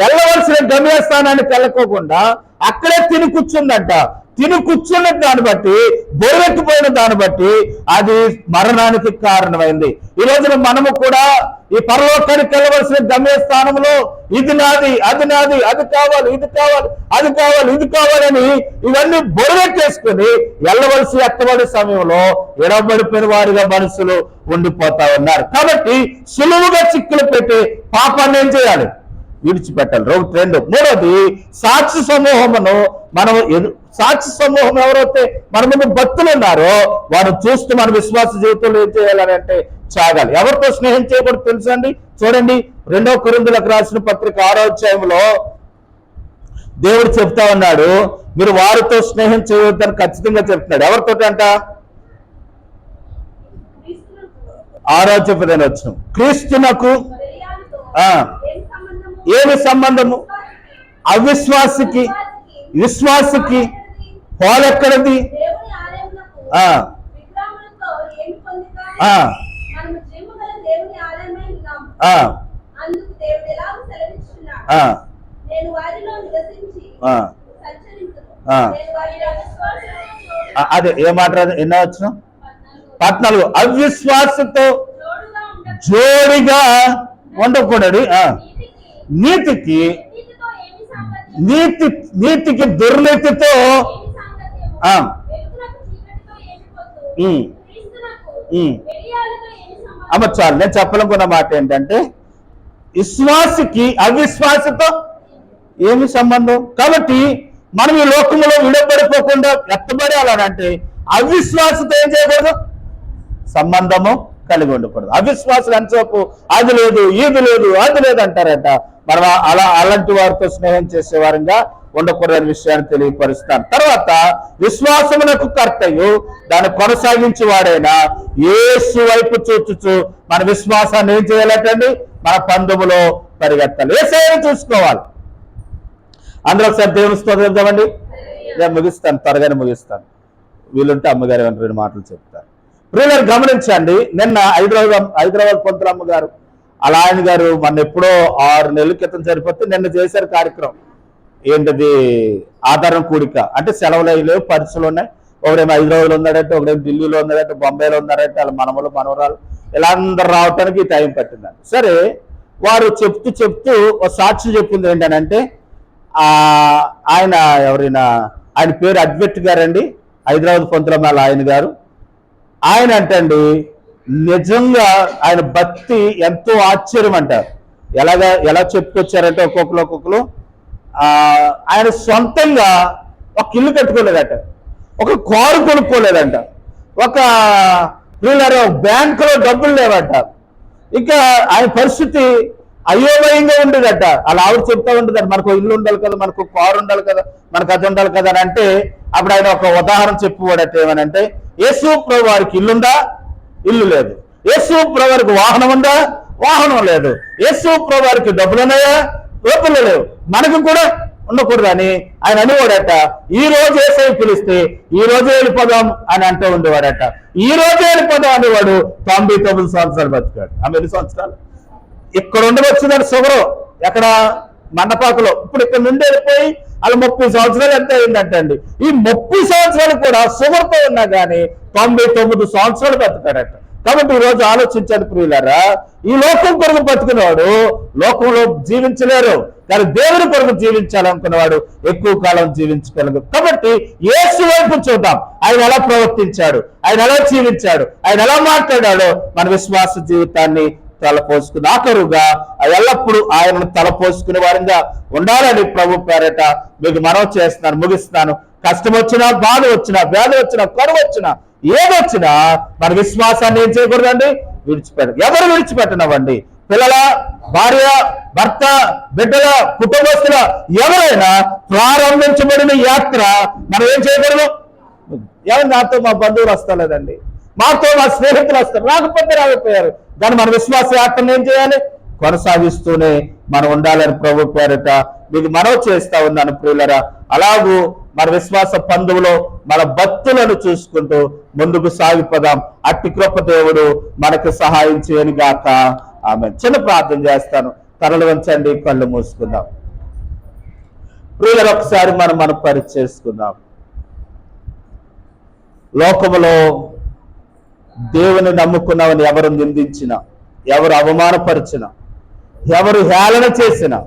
వెళ్ళవలసిన గమ్యస్థానానికి వెళ్ళకోకుండా అక్కడే తిని కూర్చుందంట. తిని కూర్చున్న దాన్ని బట్టి, బొరువెక్కిపోయిన దాన్ని బట్టి అది మరణానికి కారణమైంది. ఈ రోజున మనము కూడా ఈ పరలోకానికి వెళ్ళవలసిన గమ్యస్థానంలో ఇది నాది, అది నాది, అది కావాలి, ఇది కావాలి, అది కావాలి, ఇది కావాలని ఇవన్నీ బొరువెక్కేసుకుని వెళ్ళవలసి ఎత్తబడే సమయంలో ఎడబడిపోయిన వారిగా మనుషులు ఉండిపోతా ఉన్నారు. కాబట్టి సులువుగా చిక్కులు పెట్టి పాపాన్ని ఏం చేయాలి? విడిచిపెట్టాలి. రెండు. మూడోది, సాక్షి సమూహమును మనం సాక్షి సమూహం ఎవరైతే మన ముందు భక్తులు ఉన్నారో వారు చూస్తూ మన విశ్వాస జీవితంలో ఏం చేయాలని అంటే సాగాలి. ఎవరితో స్నేహం చేయకూడదు తెలుసండి? చూడండి, 2 కొరింథీయులకు రాసిన పత్రిక 6వ అధ్యాయంలో దేవుడు చెప్తా ఉన్నాడు, మీరు వారితో స్నేహం చేయవద్దని ఖచ్చితంగా చెప్తున్నాడు. ఎవరితో అంట? 6వ అధ్యాయం వచ్చిన క్రీస్తునకు ఏమి సంబంధము? అవిశ్వాసికి విశ్వాసికి పోలెక్కడది? అదే ఏ మాట ఎన్నో వచ్చిన 14. అవిశ్వాసతో జోడిగా ఉండకూడదు. నీతికి దుర్నీతితో అమ్మ చాలు. నేను చెప్పాలనుకున్న మాట ఏంటంటే విశ్వాసికి అవిశ్వాసతో ఏమి సంబంధం? కాబట్టి మనం ఈ లోకంలో విడబడిపోకుండా ఎత్తబడాలంటే అవిశ్వాసతో ఏం చేయకూడదు? సంబంధము కలిగి ఉండకూడదు. అవిశ్వాసం ఎంతసేపు అది లేదు, ఇది లేదు, అది లేదు అంటారట. మనం అలాంటి వారితో స్నేహం చేసే వారంగా ఉండకూడదని విషయాన్ని తెలియపరుస్తాను. తర్వాత విశ్వాసమునకు కర్తయు దాన్ని కొనసాగించి వాడైనా యేసు వైపు చూచుచు మన విశ్వాసాన్ని ఏం చేయాలటండి? మన పందెములో పరిగెత్తాలి. యేసయ్యను చూసుకోవాలి. అందరూ ఒకసారి దేవుని స్తోత్రం చెప్దామండి. నేను ముగిస్తాను, త్వరగానే ముగిస్తాను. వీలుంటే అమ్మగారు 2 మాటలు చెప్తారు. ప్రియులారు గమనించండి, నిన్న హైదరాబాద్ పొంతులమ్మ గారు అలా ఆయన గారు మన ఎప్పుడో 6 నెలల క్రితం సరిపోతే నిన్న చేశారు కార్యక్రమం. ఏంటది? ఆధారం కూడిక. అంటే సెలవులు లేవు, పరీక్షలు ఉన్నాయి. ఒకడేమో హైదరాబాద్లో ఉన్నాడంటే, ఒకడేమో ఢిల్లీలో ఉన్నాడంటే, బొంబాయిలో ఉన్నాడంటే, వాళ్ళ మనవలు మనవరాలు ఇలా అందరు రావటానికి టైం పట్టిందండి. సరే, వారు చెప్తూ ఒక సాక్షి చెప్పింది ఏంటనంటే ఆయన ఆయన పేరు అడ్వెట్ గారండి, హైదరాబాద్ పొంతులమ్మ ఆయన గారు. ఆయన అంటండి నిజంగా ఆయన భక్తి ఎంతో ఆశ్చర్యం అంటారు. ఎలా చెప్పుకొచ్చారంటే ఒక్కొక్కరు ఆయన సొంతంగా ఒక ఇల్లు కట్టుకోలేదట, ఒక కారు కొనుక్కోలేదంట, ఒక బ్యాంకులో డబ్బులు లేవట. ఇంకా ఆయన పరిస్థితి అయోమయంగా ఉండేదట. అలా ఆవిడ చెప్తా ఉండేదట, మనకు ఇల్లు ఉండాలి కదా, మనకు కారు ఉండాలి కదా, మనకు అది ఉండాలి కదా అని అంటే అప్పుడు ఆయన ఒక ఉదాహరణ చెప్పుకోడట. ఏమనంటే, యేసు ప్రభు వారికి ఇల్లుందా? ఇల్లు లేదు. యేసు ప్రభు వారికి వాహనం ఉందా? వాహనం లేదు. యేసు ప్రభు వారికి డబ్బులు ఉన్నాయా? డబ్బులు లేవు. మనకు కూడా ఉండకూడదని ఆయన అనేవాడట. ఈ రోజు యేసై పిలిస్తే ఈ రోజే వెళ్ళిపోదాం అని అంటూ ఉండేవాడట. ఈ రోజే వెళ్ళిపోదాం అనేవాడు 99 సంవత్సరాలు బతికాడు. 8 సంవత్సరాలు ఇక్కడ ఉండవచ్చుదని షుగరు ఎక్కడ మండపాకులో. ఇప్పుడు ఇక్కడ నుండి వెళ్ళిపోయి అలా 30 సంవత్సరాలు ఎంత అయిందంటండి. ఈ 30 సంవత్సరాలు కూడా షుగర్తో ఉన్నా కానీ 99 సంవత్సరాలు బతికాడట. కాబట్టి ఈ రోజు ఆలోచించాడు ప్రియులారా, ఈ లోకం కొరకు బతికినవాడు లోకంలో జీవించలేరు, కానీ దేవుని కొరకు జీవించాలనుకున్నవాడు ఎక్కువ కాలం జీవించగలడు. కాబట్టి యేసు వైపు చూద్దాం. ఆయన ఎలా ప్రవర్తించాడు, ఆయన ఎలా జీవించాడు, ఆయన ఎలా మాట్లాడాడో మన విశ్వాస జీవితాన్ని తలపోసుకుని ఆఖరుగా ఎల్లప్పుడూ ఆయనను తలపోసుకునే వారంగా ఉండాలని ప్రభు పేరట మీకు మనవి చేస్తున్నాను, ముగిస్తున్నాను. కష్టం వచ్చినా, బాధ వచ్చినా, వ్యాధి వచ్చినా, కరువు వచ్చినా, ఏదొచ్చినా మన విశ్వాసాన్ని ఏం చేయకూడదండి? ఎవరు విడిచిపెట్టనవ్వండి. పిల్లల, భార్య, భర్త, బిడ్డల, కుటుంబస్తుల ఎవరైనా ప్రారంభించబడిన యాత్ర మనం ఏం చేయకూడదు? ఎవరు నాతో మా బంధువులు వస్తలేదండి, మాతో మా స్నేహితులు వస్తారు, రాకపోతే రాకపోయారు. దాన్ని మన విశ్వాస యాత్రను ఏం చేయాలి? కొనసాగిస్తూనే మనం ఉండాలని ప్రభు పేరట మీకు మనవి చేస్తా ఉన్నాను ప్రియులరా. అలాగూ మన విశ్వాస పందువులో మన భక్తులను చూసుకుంటూ ముందుకు సాగిపోదాం. అట్టి కృప దేవుడు మనకు సహాయం చేయను గాక. ఆమె. చిన్న ప్రార్థన చేస్తాను, తలలు వంచండి, కళ్ళు మూసుకుందాం. ప్రియులు, ఒకసారి మనం పరిచేసుకుందాం. లోకములో దేవుని నమ్ముకున్నామని ఎవరు నిందించినా, ఎవరు అవమానపరిచినా, ఎవరు హేళన చేసినా,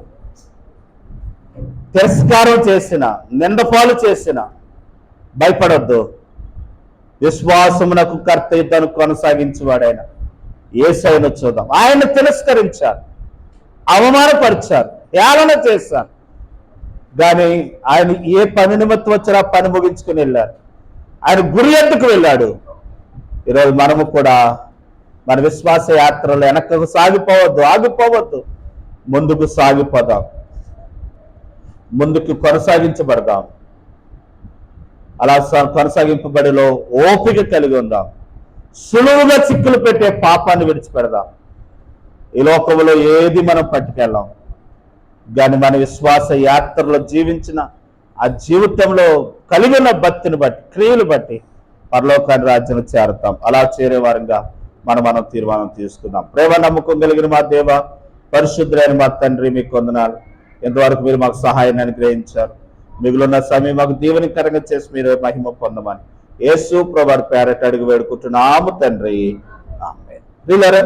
తిరస్కారం చేసిన, నిందపాలు చేసిన భయపడొద్దు. విశ్వాసమునకు కర్త యుద్ధాన్ని కొనసాగించేవాడైన యేసయ్యను చూద్దాం. ఆయన తిరస్కరించారు, అవమానపరిచారు, హేళన చేశారు, కానీ ఆయన ఏ పని నిమిత్తం వచ్చినా పని ముగించుకుని వెళ్ళారు. ఆయన గురి ఎత్తుకు వెళ్ళాడు. ఈరోజు మనము కూడా మన విశ్వాస యాత్రలో వెనకకు సాగిపోవద్దు, ఆగిపోవద్దు, ముందుకు సాగిపోదాం, ముందుకు కొనసాగించబడదాం. అలా కొనసాగింపబడిలో ఓపిక కలిగి ఉందాం. సులువుగా చిక్కులు పెట్టే పాపాన్ని విడిచిపెడదాం. ఈ లోకంలో ఏది మనం పట్టుకెళ్ళాం, కానీ మన విశ్వాస యాత్రలో జీవించిన ఆ జీవితంలో కలిగిన భక్తిని బట్టి, క్రియలు బట్టి పరలోకాన్ని రాజ్యంలో చేరుతాం. అలా చేరే వారంగా మనం తీర్మానం తీసుకుందాం. ప్రేమ నమ్మకం కలిగిన మా దేవ, పరిశుద్ధులైన మా తండ్రి, మీకు వందనాలు. ఎంతవరకు మీరు మాకు సహాయాన్ని అనుగ్రహించారు. మిగిలిన సమయం మాకు దీవెనకరంగా చేసి మీరు మహిమ పొందమని యేసు ప్రభువు పేరట అడిగి వేడుకుంటున్నాము తండ్రి, ఆమేన్. ప్రియులారా,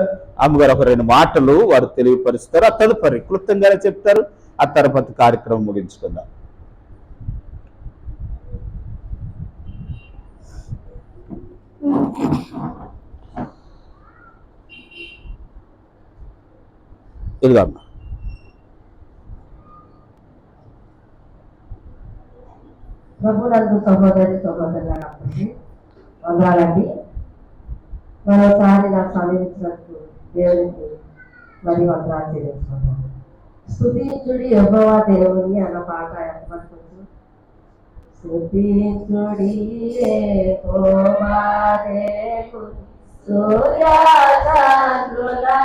అమ్మగారు ఒక 2 మాటలు వారు తెలియపరుస్తారు. ఆ తదుపరి క్లుప్తంగానే చెప్తారు. ఆ తర్వాత కార్యక్రమం ముగించుకుందాం. ఇదిగమ్మా. ప్రభునందు సహోదరులందరికీ వందనాలండి. మరోసారి నాకు సమీపించినట్టు దేవునికి మరి వందనాలు చెల్లించుకున్నాను. స్తుతించుడి యెహోవా దేవుని అన్న పాట ఎంతమంది కొంచెం స్తుతించుడి యెహోవా దేవుని సూర్య చంద్రులారా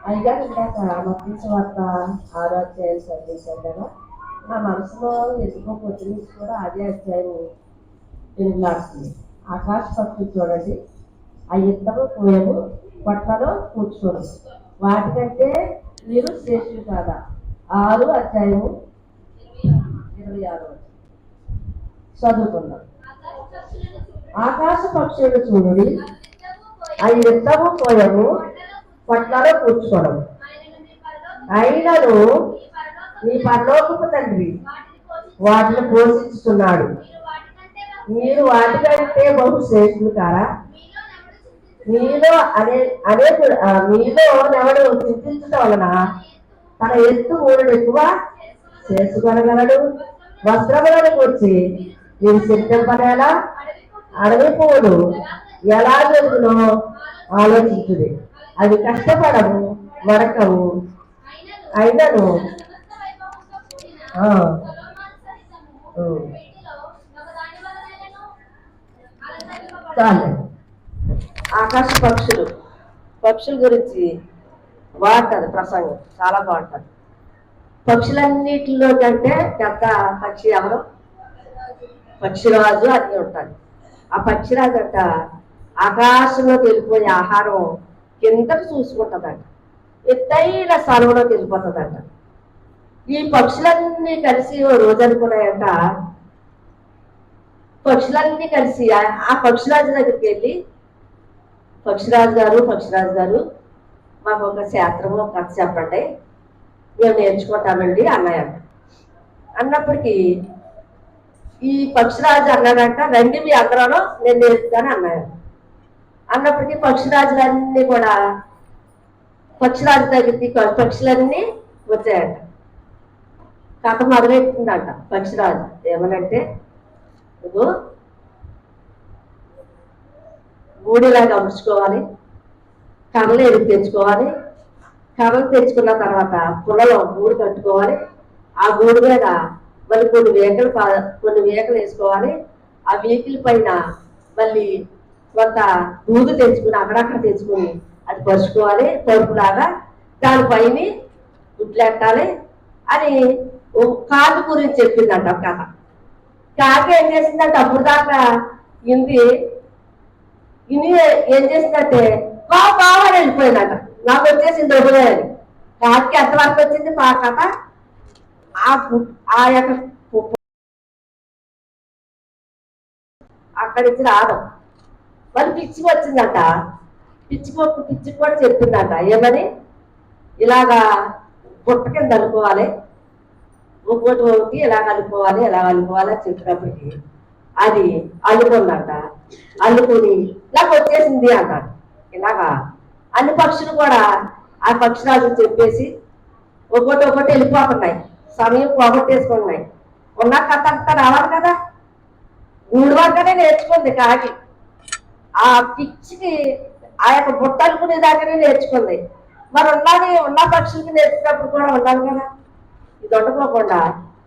అయిగా ఇందాక మత్తయి సువార్త 6వ అధ్యాయం చదివించాను కదా, నా మనసులో ఎందుకో పొద్దు నుంచి కూడా అదే అధ్యాయం వెలుగులాడుతుంది. ఆకాశ పక్షులు చూడండి, ఆ ఇద్దరు పోయాము, పట్లలో కూర్చోడు, వాటికంటే మీరు శ్రేష్ఠులు కాదా? 6 అధ్యాయము 26 చదువుకుందాం. ఆకాశ పక్షులను చూడండి, అవి విత్తము పోయము, పొట్లలో కూర్చోవడం, అయినను మీ పరలోకపు తండ్రి వాటిని పోషిస్తున్నాడు. మీరు వాటికంటే బహు శ్రేష్ఠులు కారా? మీలో ఎవడు చింతించడం వలన తన ఎత్తు 3 ఎక్కువ చేసుకోగలగలడు. వస్త్రములను వచ్చి మీరు సిద్ధపడేలా అడవి పువ్వులు ఎలా జరుగునో ఆలోచించుడి. అవి కష్టపడము, మరకవు, అయినను చాలు. ఆకాశ పక్షుల గురించి బాగుంటుంది ప్రసంగం, చాలా బాగుంటుంది. పక్షులన్నిటిలో కంటే పెద్ద పక్షి ఎవరు? పక్షిరాజు అన్నీ ఉంటుంది. ఆ పక్షిరాజు అంట ఆకాశంలోకి వెళ్ళిపోయే ఆహారం కిందకు చూసుకుంటుందంట, ఎత్తైన స్థలంలోకి వెళ్ళిపోతుందంట. ఈ పక్షులన్నీ కలిసి ఓ రోజు అనుకున్నాయంట, పక్షులన్నీ కలిసి ఆ పక్షిరాజు దగ్గరికి వెళ్ళి, పక్షిరాజు గారు మాకు ఒక శాస్త్రము ఒక కథ చెప్పండి, మేము నేర్చుకుంటామండి అన్నాయంట. అన్నప్పటికీ ఈ పక్షిరాజు అన్నాడంట, రండి మీ అందరూ నేను నేర్పుతాను అన్నాడు. అన్నప్పటికీ పక్షిరాజులన్నీ కూడా పక్షిరాజు దగ్గరికి పక్షులన్నీ వచ్చాయంట. కథ మొదలెట్టిందంట పక్షిరాజు. ఏమనంటే, నువ్వు గూడిలాగా అమర్చుకోవాలి, కర్రలు ఎదుగు తెచ్చుకోవాలి, కర్రలు తెచ్చుకున్న తర్వాత పుల్లలో గూడు కట్టుకోవాలి, ఆ గూడు మీద మళ్ళీ కొన్ని వేకలు వేసుకోవాలి, ఆ వీకిల పైన మళ్ళీ కొంత దూదు తెచ్చుకుని అక్కడక్కడ తెచ్చుకుని అది పరుచుకోవాలి పరుపులాగా, దానిపైన గుడ్లెట్టాలి అని కాకి గురించి చెప్పిందంట ఒక కథ. కాకి ఏం చేసిందంటే అప్పుడు దాకా ఇన్ని ఏం చేసిందంటే కావాలని వెళ్ళిపోయిందంట. నాకు వచ్చేసింది హృదయాన్ని. కాకి ఎంతవరకు వచ్చింది మా కథ, ఆ యొక్క అక్కడి నుంచి రావడం. మళ్ళీ పిచ్చికి వచ్చిందంట. పిచ్చికి కూడా చెప్పిందంట, ఏమని ఇలాగా పుట్ట కింద అనుకోవాలి, ఒకటి ఎలా కలుపుకోవాలి అని చెప్పినప్పటికీ అది అల్లుకుందంట. అల్లుకుని నాకు వచ్చేసింది అన్నాడు. ఇలాగా అన్ని పక్షులు కూడా ఆ పక్షిరాజు చెప్పేసి ఒకటి వెళ్ళిపోతున్నాయి, సమయం పోగొట్టేసుకున్నాయి. ఉన్న కథ అంతా రావాలి కదా, గూడు వరకనే నేర్చుకుంది కాకి. ఆ పిచ్చికి ఆ యొక్క బుట్ట అనుకునే దాకానే నేర్చుకుంది. మరి ఉన్న పక్షులకి నేర్చుకున్నప్పుడు కూడా ఉండాలి కదా. ఇది ఉండకోకుండా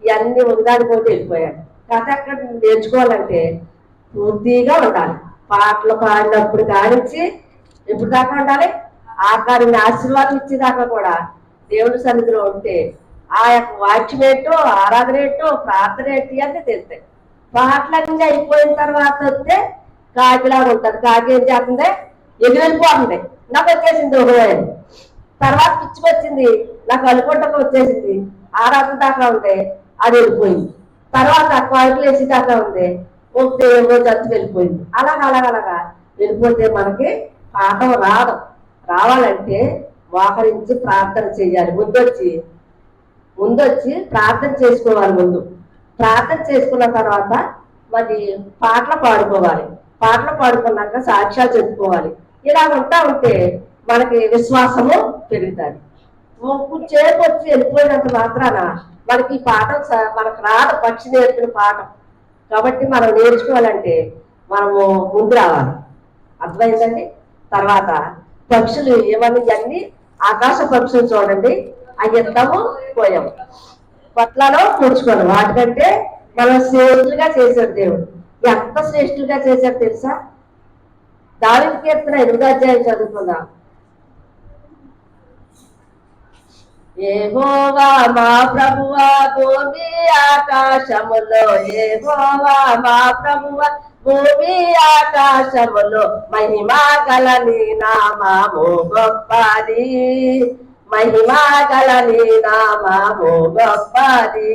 ఇవన్నీ ఒకదానిపోతే వెళ్ళిపోయాడు. కథ ఎక్కడ నేర్చుకోవాలంటే పూర్తిగా ఉండాలి. పాటలు పాడినప్పుడు కానించి ఎప్పుడు దాకా ఉండాలి, ఆకారిని ఆశీర్వాదం ఇచ్చేదాకా కూడా దేవుడి సన్నిధిలో ఉంటే ఆ యొక్క వాక్యం ఏంటో, ఆరాధన ఏంటో, ప్రార్థన ఏంటి అంటే తెలుస్తాయి. పాటలన్నీ అయిపోయిన తర్వాత వస్తే కాకిలాగా ఉంటుంది. కాకి ఏం చేస్తుంది, ఎగిరెళ్ళిపోతుంది. నాకు వచ్చేసింది హృదయం. తర్వాత పిచ్చికొచ్చింది, నాకు అనుకుంటకు వచ్చేసింది. ఆరాధన దాకా ఉంది, అది వెళ్ళిపోయింది. తర్వాత కాకులు వేసి దాకా ఉంది, ఒకటే ఏమో జట్టు వెళ్ళిపోయింది. అలాగా వెళ్ళిపోతే మనకి పాఠం రావాలంటే మోకరించి ప్రార్థన చేయాలి. ముందొచ్చి ప్రార్థన చేసుకోవాలి. ముందు ప్రార్థన చేసుకున్న తర్వాత మరి పాటలు పాడుకోవాలి. పాటలు పాడుకున్నాక సాక్ష్యాలు చెప్పుకోవాలి. ఇలా ఉంటే మనకి విశ్వాసము పెరుగుతుంది. చేపు వచ్చి వెళ్ళిపోయినంత మాత్రాన మనకి ఈ పాఠం మనకు రాదు, పక్షి నేర్పిన పాఠం. కాబట్టి మనం నేర్చుకోవాలంటే మనము ముందు రావాలి. అర్థమైందండి. తర్వాత పక్షులు ఏమని అన్ని ఆకాశ పక్షులు చూడండి, అవి ఎంతము పోయాము, పట్లలో కూర్చుకోవాలి. వాటికంటే మనం శ్రేష్ఠులుగా చేశాడు దేవుడు. ఎంత శ్రేష్ఠులుగా చేశాడు తెలుసా? దావీదు కీర్తన 8వ అధ్యాయం చదువుకుందాం. యెహోవా మా ప్రభువా భూమి ఆకాశములో, యెహోవా మా ప్రభువా భూమి ఆకాశములో, మహిమా గల నీ నామము గొప్పది, మహిమా గల నీ నామము గొప్పది.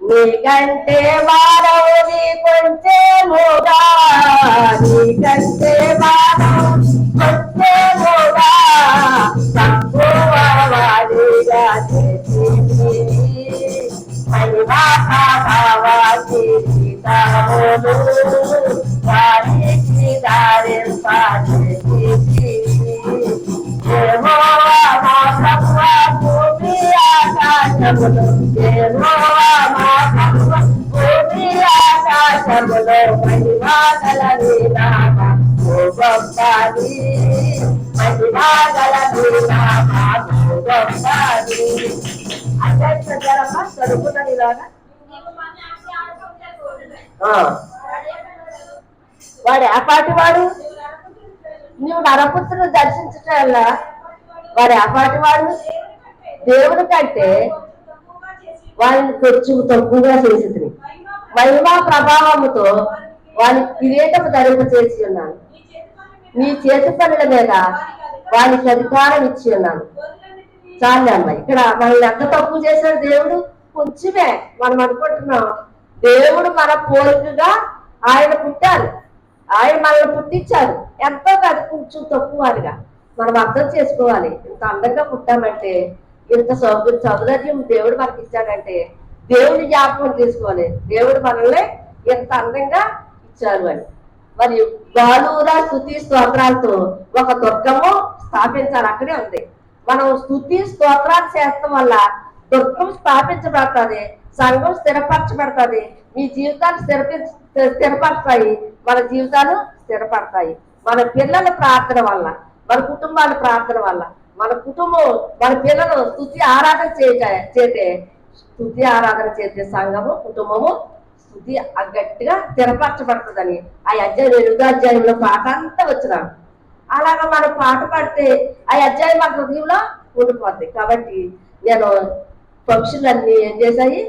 నీకంటే వారవుని కొంచెముగా, నీకంటే వారవు కొంచెముగా తక్కువ వాడిగా చేసింది. మహిమా ప్రభావానికి కిరీటములు వారికి ధరింపజేసింది. యెహోవా మా ప్రభువా భూమి ఆకాశములో, యెహోవా మా ప్రభువా భూమి ఆకాశములో, మహిమా గల నీ నామము గొప్పది, మహిమా గల నీ నామము గొప్పది. చదువుకున్నది ఇలాగా వాడు అపాటి వాడు, నువ్వు నరపుత్రుని దర్శించటం వాడు అపాటి వాడు, దేవుడి కంటే వాడిని కొంచెం తక్కువగా చేసింది. మహిమా ప్రభావముతో వాని కిరీటము ధరింప చేసి ఉన్నాను, నీ చేతి పనుల మీద వానికి అధికారం ఇచ్చి ఉన్నాను. చాలు అమ్మ, ఇక్కడ మనల్ని ఎంత తక్కువ చేశాడు దేవుడు, కొంచెమే. మనం అనుకుంటున్నాం దేవుడు మన పోలికగా ఆయన పుట్టారు, ఆయన మనల్ని పుట్టించారు, ఎంతో కాదు కొంచెం తక్కువగా మనం అర్థం చేసుకోవాలి. ఇంత అందంగా పుట్టామంటే, ఇంత సౌలభ్యం దేవుడు మనకి ఇచ్చాడంటే దేవుడి జ్ఞాపకం చేసుకోవాలి, దేవుడు మనల్ని ఎంత అందంగా ఇచ్చారు అని. మరి గాలుర స్తుతి స్తోత్రాలతో ఒక దుర్గము స్థాపించాలి, అక్కడే ఉంది. మనం స్తుతి స్తోత్రాలు చేస్తాం వల్ల దుర్గం స్థాపించబడుతుంది, సంఘం స్థిరపరచబడుతుంది, మీ జీవితాలు స్థిరపడతాయి, మన జీవితాలు స్థిరపడతాయి. మన పిల్లల ప్రార్థన వల్ల, మన కుటుంబాల ప్రార్థన వల్ల, మన కుటుంబం మన పిల్లలు స్తుతి ఆరాధన చేతే స్తుతి ఆరాధన చేసే సంఘము కుటుంబము స్తుతి గట్టిగా స్థిరపరచబడుతుందని ఆ అధ్యాయం 8వ అధ్యాయంలో పాట అంతా వచ్చినాను. అలాగా మనం పాట పాడితే ఆ అధ్యాయం మన హృదయంలో ఉండిపోద్ది. కాబట్టి నేను పక్షులన్నీ ఏం చేశాయి,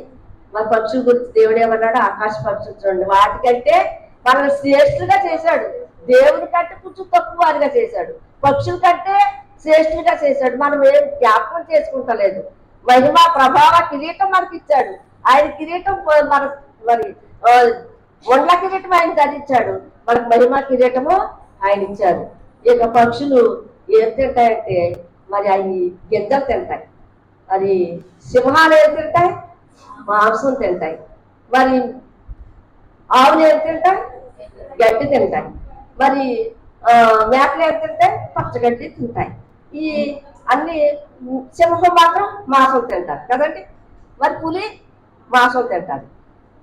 మన పక్షుల గురించి దేవుడు ఏమన్నాడు, ఆకాశ పక్షులు చూడండి, వాటికంటే మనల్ని శ్రేష్ఠులుగా చేశాడు, దేవుడి కంటే కొంచెం తక్కువ వారిగా చేశాడు, పక్షుల కంటే శ్రేష్ఠులుగా చేశాడు. మనం ఏం జ్ఞాపకం చేసుకుంటలేదు. మహిమా ప్రభావ కిరీటం మనకి ఇచ్చాడు, ఆయన కిరీటం మన మరి ఒండ్ల కిరీటం ఆయన ధరించాడు, మనకు మహిమా కిరీటము ఆయన ఇచ్చారు. ఇక పక్షులు ఏం తింటాయంటే మరి అవి గింజలు తింటాయి, మరి సింహాలు ఏం తింటాయి, మాంసం తింటాయి, మరి ఆవులు ఏం తింటాయి, గడ్డి తింటాయి, మరి మేకలు ఏం తింటాయి, పచ్చగడ్డి తింటాయి. ఈ అన్ని సింహం మాత్రం మాంసం తింటారు కదండి, మరి పులి మాంసం తింటారు.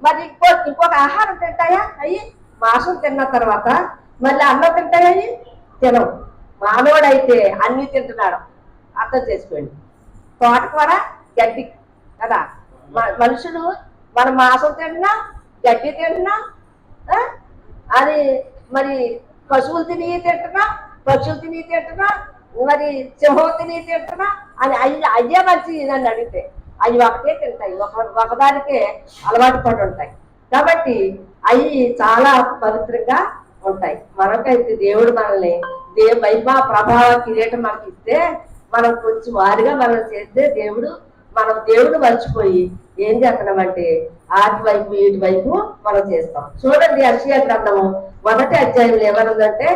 మరి ఇంకొక ఆహారం తింటాయా, అవి మాంసం తిన్న తర్వాత మళ్ళీ అన్నం తింటాయా, అవి తినవు. మానవుడైతే అన్ని తింటున్నాడు, అర్థం చేసుకోండి. తోటకూర గడ్డి కదా, మనుషులు మనం మాంసం తింటున్నా గడ్డి తింటున్నా, అది మరి పశువులు తిని తింటున్నా, పక్షులు తిని తింటున్నా, మరి సింహం తిని తింటున్నా అని అయ్యే మంచి నన్ను అడిగితే అవి ఒకటే తింటాయి, ఒకదానికే అలవాటు పడి ఉంటాయి. కాబట్టి అవి చాలా పవిత్రంగా ఉంటాయి. మనకైతే దేవుడు మనల్ని మహిమా ప్రభావ కిరీటం మనకి ఇస్తే మనం కొంచెం వారిగా మనం చేస్తే మనం దేవుడు మర్చిపోయి ఏం చేస్తున్నామంటే ఆటి వైపు వీటి వైపు మనం చేస్తాం. చూడండి యెషయా గ్రంథము 1వ అధ్యాయంలో ఏమనుందంటే,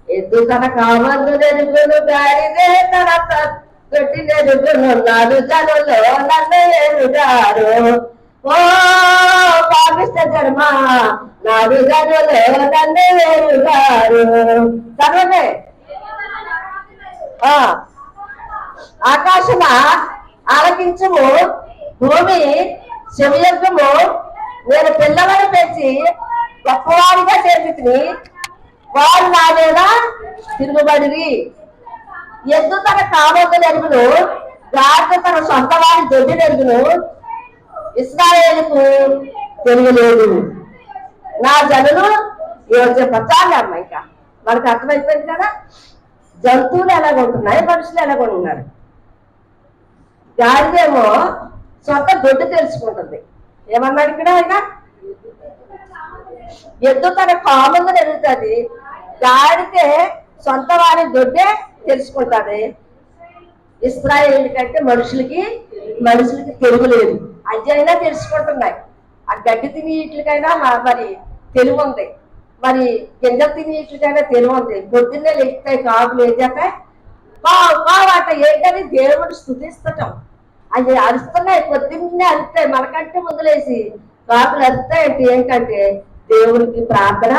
ఎద్దు తన కామర్లు నెరుగును గాడిదే తన తొట్టి నెరుగును నాడు జనులు నన్ను ఎరుగారు, ఓ పాపిష్ట జన్మ నాడు జనులు నన్ను ఎరుగారు. చదవండి. ఆకాశమ ఆలకించము, భూమి శివయజ్ఞము, నేను పిల్లలను పెంచి గొప్పవారిగా చేసి వారు నా మీద తిరుగుబడి. ఎద్దు తన కామోక నెరుగును, గాడిద తన సొంత వారి దొడ్డి నెరుగును ఇశ్రాయేలుకు తెలియలేదు. నా జనులు చెప్పాలి అమ్మ, ఇంకా మనకు అర్థమైపోయింది కదా. జంతువులు ఎలాగ ఉంటున్నాయి, మనుషులు ఎలాగ ఉన్నారు. గాడిదేమో సొంత దొడ్డు తెలుసుకుంటుంది. ఏమన్నాడు ఇక్కడ ఆయన? ఎద్దు తన కామందని ఎరుగుతుంది, గాడితే సొంత వారి దొడ్డే తెలుసుకుంటుంది. ఇశ్రాయేలు కంటే మనుషులకి తెలుగు లేదు. అజ్జి అయినా తెలుసుకుంటున్నాయి. ఆ గడ్డి తిని వీటికైనా మరి తెలివి ఉంది, మరి గింజలు తిని వీటికైనా తెలివి ఉంది. పొద్దున్నే లేస్తాయి కాకులు ఏదాక కావాట ఏంటని దేవుడు స్తుతిస్తటం. అవి అరుస్తున్నాయి, పొద్దున్నే అరుస్తాయి. మనకంటే ముందులేసి కాకులు అరుస్తాయంటే ఏంటంటే దేవుడికి ప్రార్థన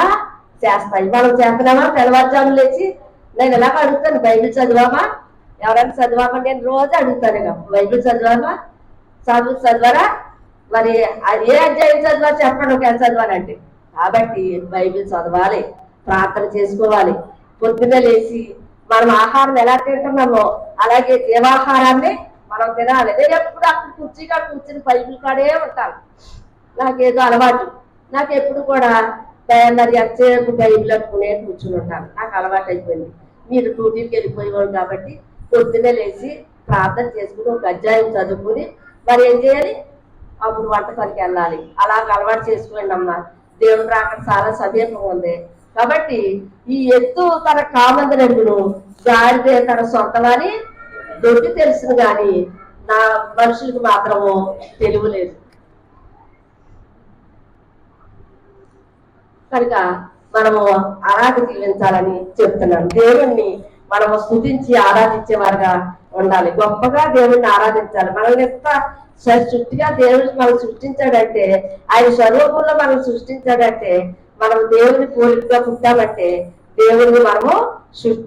చేస్తాయి. మనం చేస్తున్నామా? తెల్లవారుజాము లేచి నేను ఎలాగ అడుగుతాను, బైబిల్ చదివామా? ఎవరైనా చదివామా? నేను రోజు అడుగుతాను, బైబిల్ చదివామా? చదివారా? మరి ఏ అధ్యాయం చదివా చెప్పండి, ఒక చదవాలంటే. కాబట్టి బైబిల్ చదవాలి, ప్రార్థన చేసుకోవాలి. పొద్దున్నే లేచి మనం ఆహారం ఎలా తింటున్నామో అలాగే దేవాహారాన్ని మనం తినాలి. నేను ఎప్పుడు అక్కడ కూర్చుని బైబిల్ కాడే ఉంటాను. నాకేదో అలవాటు, నాకు ఎప్పుడు కూడా మరి ఎంతసేపు బైబిల్ అట్టుకునే కూర్చుని ఉంటాను. నాకు అలవాటు అయిపోయింది. మీరు డ్యూటీకి వెళ్ళిపోయేవాడు కాబట్టి పొద్దున్నే లేచి ప్రార్థన చేసుకుని ఒక అధ్యాయం చదువుకుని మరి ఏం చేయాలి, అప్పుడు వంట పనికి వెళ్ళాలి. అలాగ అలవాటు చేసుకోండి అమ్మా. దేవుడు రాక చాలా సమీపం ఉంది. కాబట్టి ఈ ఎత్తు తన కామందనెందును, గాడిదే తన సొంతమని దొడ్డి తెలుసును కానీ నా మనుషులకు మాత్రము తెలివి లేదు. కనుక మనము ఆరాధన జీవించాలని చెప్తున్నాను. దేవుణ్ణి మనము స్తుతించి ఆరాధించేవారుగా ఉండాలి. గొప్పగా దేవుణ్ణి ఆరాధించాలి. మనల్ని ఎంత సృష్టిగా దేవుడు మనం సృష్టించాడంటే, ఆయన స్వరూపంలో మనం సృష్టించాడంటే, మనం దేవుని పోలికగా పుట్టామంటే దేవుడిని మనము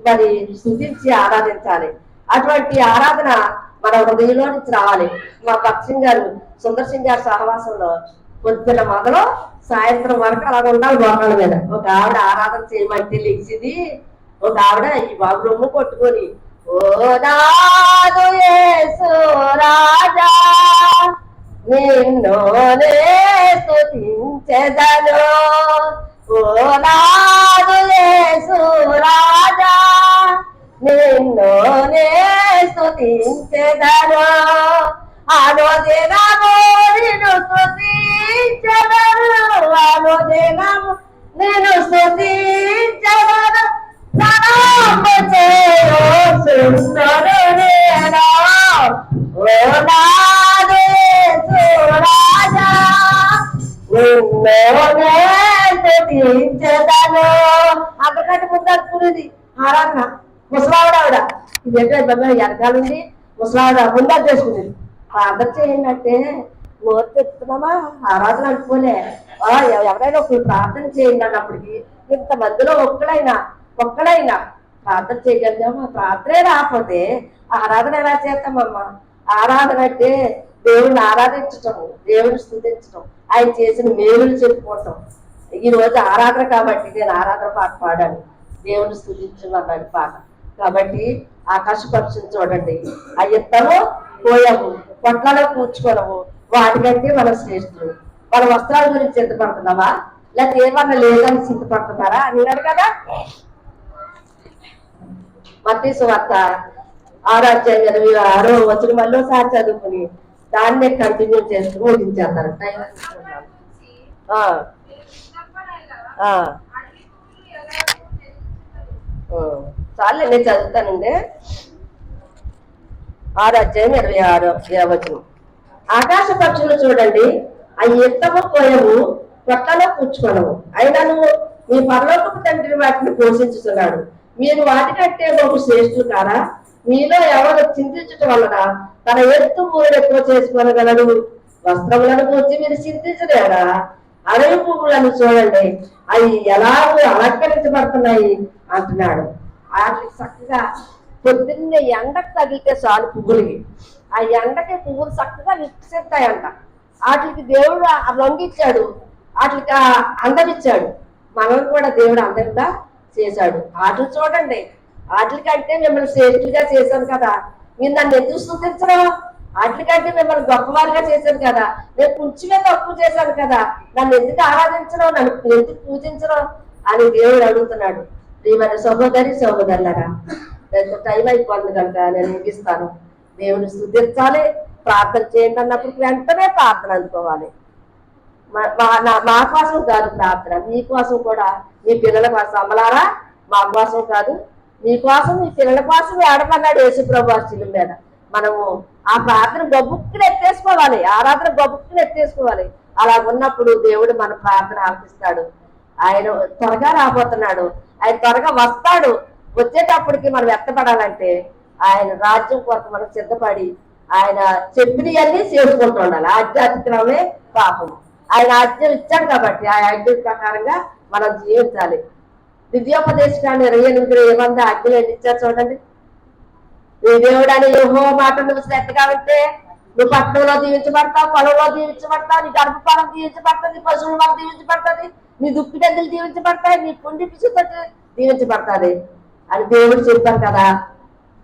మరి స్తుతించి ఆరాధించాలి. అటువంటి ఆరాధన మన హృదయంలో నుంచి రావాలి. మా భక్సింగ్ గారు, సుందర్ సింగ్ గారి సహవాసంలో పొద్దున మొదలు సాయంత్రం వరకు అలా ఉండాలి. మోకాళ్ళ మీద ఒక ఆవిడ ఆరాధన చేయమంటే లెగిసింది. ఒక ఆవిడ ఈ బాబు రొమ్ము కొట్టుకొని, ఓ నాదు యేసు రాజా నిన్నునే స్తుతించెదను, ఓ నాదు యేసు రాజా నిన్నునే స్తుతించెదను, అనుదినము నిన్ను స్తుతించెదను, అనుదినము నిన్ను స్తుతించెదను, ప్రణామము చేయుచుందును నేను, ఓ నాదు యేసు రాజా నిన్నునే స్తుతించెదను. అంతకంటే ముందు అనుకునేది ఆరాధన. ముసలావిడ ఆవిడ ఇదేంటో వెనకాలండి ముసలావిడ ముందా చేసుకునేది. ప్రార్థన చేయండి అంటే నోరు తెస్తున్నామా ఆరాధన అనుకోలే. ఎవరైనా ఒకరు ప్రార్థన చేయండి అన్నప్పటికీ ఇంతమందిలో ఒక్కడైనా ప్రార్థన చేయగలిగామా? ప్రార్థనే రాకపోతే ఆరాధన ఎలా చేస్తామమ్మా? ఆరాధన అంటే దేవుడిని ఆరాధించటం, దేవుడిని స్తుతించటం, ఆయన చేసిన మేలులు చెప్పుకోవటం. ఈ రోజు ఆరాధన కాబట్టి నేను ఆరాధన పాట పాడాను, దేవుడిని స్తుతించమన్నాడు పాట. కాబట్టి ఆకాశ పక్షులు చూడండి, ఆ ఎత్తము పోయము, పొట్లలో కూర్చుకోవడము, వాటికంటే మనం శ్రేష్ఠులు. మన వస్త్రాల గురించి చింతపడుతున్నావా, లేకపోతే ఏమన్నా లేదని చింతపడుతున్నారా అన్నాడు కదా. మత్తయి సువార్త 6:26 మళ్ళీసారి చదువుకుని దాన్నే కంటిన్యూ చేస్తూ ముగించేస్తారు. టైం చాలే నేను చదువుతానండి. 6:26 ఆకాశ పక్షులు చూడండి, అవి ఎత్తము పోయము, పొట్టలో కూర్చుకోనము, అయినను మీ పరలోకపు తండ్రి వాటిని పోషించుతున్నాడు. మీరు వాటికంటే బహు శ్రేష్ఠులు కారా? మీలో ఎవరు చింతించటం వలన తన ఎత్తు మూడు ఎక్కువ చేసుకోగలడు? వస్త్రములను కూర్చి మీరు చింతించలేరా? అడవి పువ్వులను చూడండి, అవి ఎలాగో అలంకరించబడుతున్నాయి అంటున్నాడు. వాటికి చక్కగా పొద్దున్నే ఎండకు తగిలితే చాలు పువ్వులకి, ఆ ఎండకి పువ్వులు చక్కగా వికసిస్తాయంట. వాటికి దేవుడు రంగిచ్చాడు, వాటికి అందమిచ్చాడు. మనల్ని కూడా దేవుడు అందంగా చేశాడు. వాటిని చూడండి, వాటికంటే మిమ్మల్ని శ్రేష్ఠులుగా చేశాను కదా, మీరు నన్ను ఎందుకు స్తుతించడం? వాటికంటే మిమ్మల్ని గొప్పవారిగా చేశాను కదా, నేను కొంచెమే తక్కువ చేశాను కదా, నన్ను ఎందుకు ఆరాధించడం, నన్ను ఎందుకు పూజించడం అని దేవుడు అడుగుతున్నాడు. ప్రియమైన సహోదరులారా, టైం అయిపోతుంది కనుక నేను ముగిస్తాను. దేవుని స్తుతించాలి. ప్రార్థన చేయండి అన్నప్పుడు వెంటనే ప్రార్థన అందుకోవాలి. మా కోసం కాదు ప్రార్థన, మీకోసం కూడా, మీ పిల్లల కోసం. అమ్మలారా, మా కోసం కాదు, మీకోసం, మీ పిల్లల కోసం ఏడమన్నాడు యేసుప్రభు శిలువ మీద. మనము ఆ ప్రార్థన గబుక్కుని ఎత్తేసుకోవాలి, ఆరాధన గబుక్కుని ఎత్తేసుకోవాలి. అలా ఉన్నప్పుడు దేవుడు మన ప్రార్థన ఆలకిస్తాడు. ఆయన త్వరగా రాబోతున్నాడు, ఆయన త్వరగా వస్తాడు. వచ్చేటప్పటికి మనం ఎత్తపడాలంటే ఆయన రాజ్యం కొరకు మనం సిద్ధపడి ఆయన చెప్పినవన్నీ చేసుకుంటూ ఉండాలి. ఆధ్యాత్మికమే పాపము. ఆయన ఆజ్ఞలు ఇచ్చాడు కాబట్టి ఆ ఆజ్ఞ ప్రకారంగా మనం జీవించాలి. ద్వితీయోపదేశకాండం 28 ఆజ్ఞలు ఎన్ని ఇచ్చారు చూడండి. నీ దేవుడని యెహోవా మాట నువ్వు శ్రద్ధగా ఉంటే నువ్వు పట్టణంలో దీవించబడతావు, పొలంలో దీవించబడతావు, నీ గర్భఫలం దీవించబడుతుంది, పశువుల వల్ల దీవించబడుతుంది, నీ దుప్పి గద్దెలు దీవించబడతాయి, నీ పుండి పిసుతో దీవించబడుతుంది అని దేవుడు చెప్పారు కదా.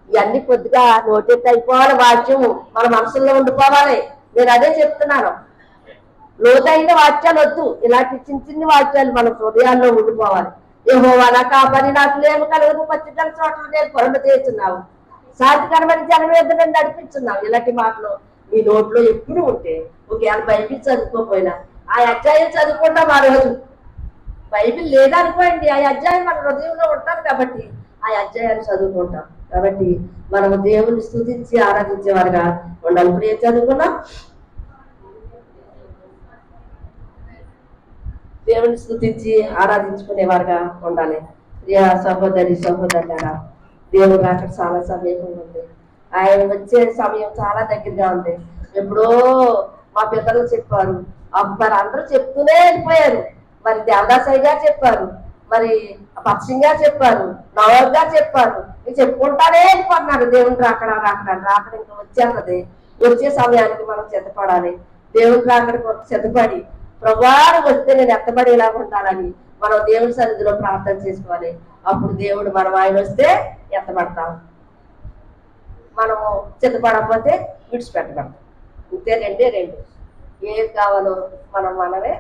ఇవన్నీ కొద్దిగా నోటెత్తి అయిపోవాలి, వాక్యం మన మనసుల్లో ఉండిపోవాలి. నేను అదే చెప్తున్నాను. లోతైన వాక్యాలు వద్దు, ఇలాంటి చిన్న చిన్న వాక్యాలు మన హృదయాల్లో ఉండిపోవాలి. యెహోవా నా కాపరి, నాకు లేము కలుగును, పచ్చికల చోట్ల నేను పొరమ చేస్తున్నావు, శాంతికరమైన జనం మీద నేను నడిపించున్నావు. ఇలాంటి మాటలు మీ నోట్లో ఎప్పుడు ఉంటే, ఒకవేళ బైబిల్ చదువుకోపోయినా ఆ అధ్యాయం చదువుకుంటాం. ఆ రోజు బైబిల్ లేదనుకోండి, ఆ అధ్యాయం మన హృదయంలో ఉంటాం కాబట్టి ఆ అధ్యాయాన్ని చదువుకుంటాం. కాబట్టి మనము దేవుని స్తుతించి ఆరాధించేవారుగా ఉండాలి. ఇప్పుడు ఏం చదువుకున్నాం? దేవుని స్తుతించి ఆరాధించుకునేవారుగా ఉండాలి. ప్రియ సహోదరి సహోదరులారా, దేవుడు అక్కడ చాలా సమీపంగా ఉంది. ఆయన వచ్చే సమయం చాలా దగ్గరగా ఉంది. ఎప్పుడో మా పిల్లలు చెప్పారు, మరి అందరూ చెప్తూనే వెళ్ళిపోయారు. మరి దేవదాసయ్య గారు చెప్పారు, మరి పక్షింగ్ గారు చెప్పారు, నవర్ గారు చెప్పారు, చెప్పుకుంటానే వెళ్ళిపోతున్నారు. దేవుని రాకడా రాకడా ఇంకా వచ్చేస్తుంది. వచ్చే సమయానికి మనం సిద్ధపడాలి. దేవుని రాకడ కొరకు సిద్ధపడి ప్రభువారు వస్తే నేను ఎత్తబడేలాగా ఉండాలని మనం దేవుని సన్నిధిలో ప్రార్థన చేసుకోవాలి. అప్పుడు దేవుడు మనం ఆయన వస్తే ఎత్తబడతాం, మనము సిద్ధపడకపోతే విడిచిపెట్టబడతాం. ఇంతే రెండు. ఏది కావాలో మనమే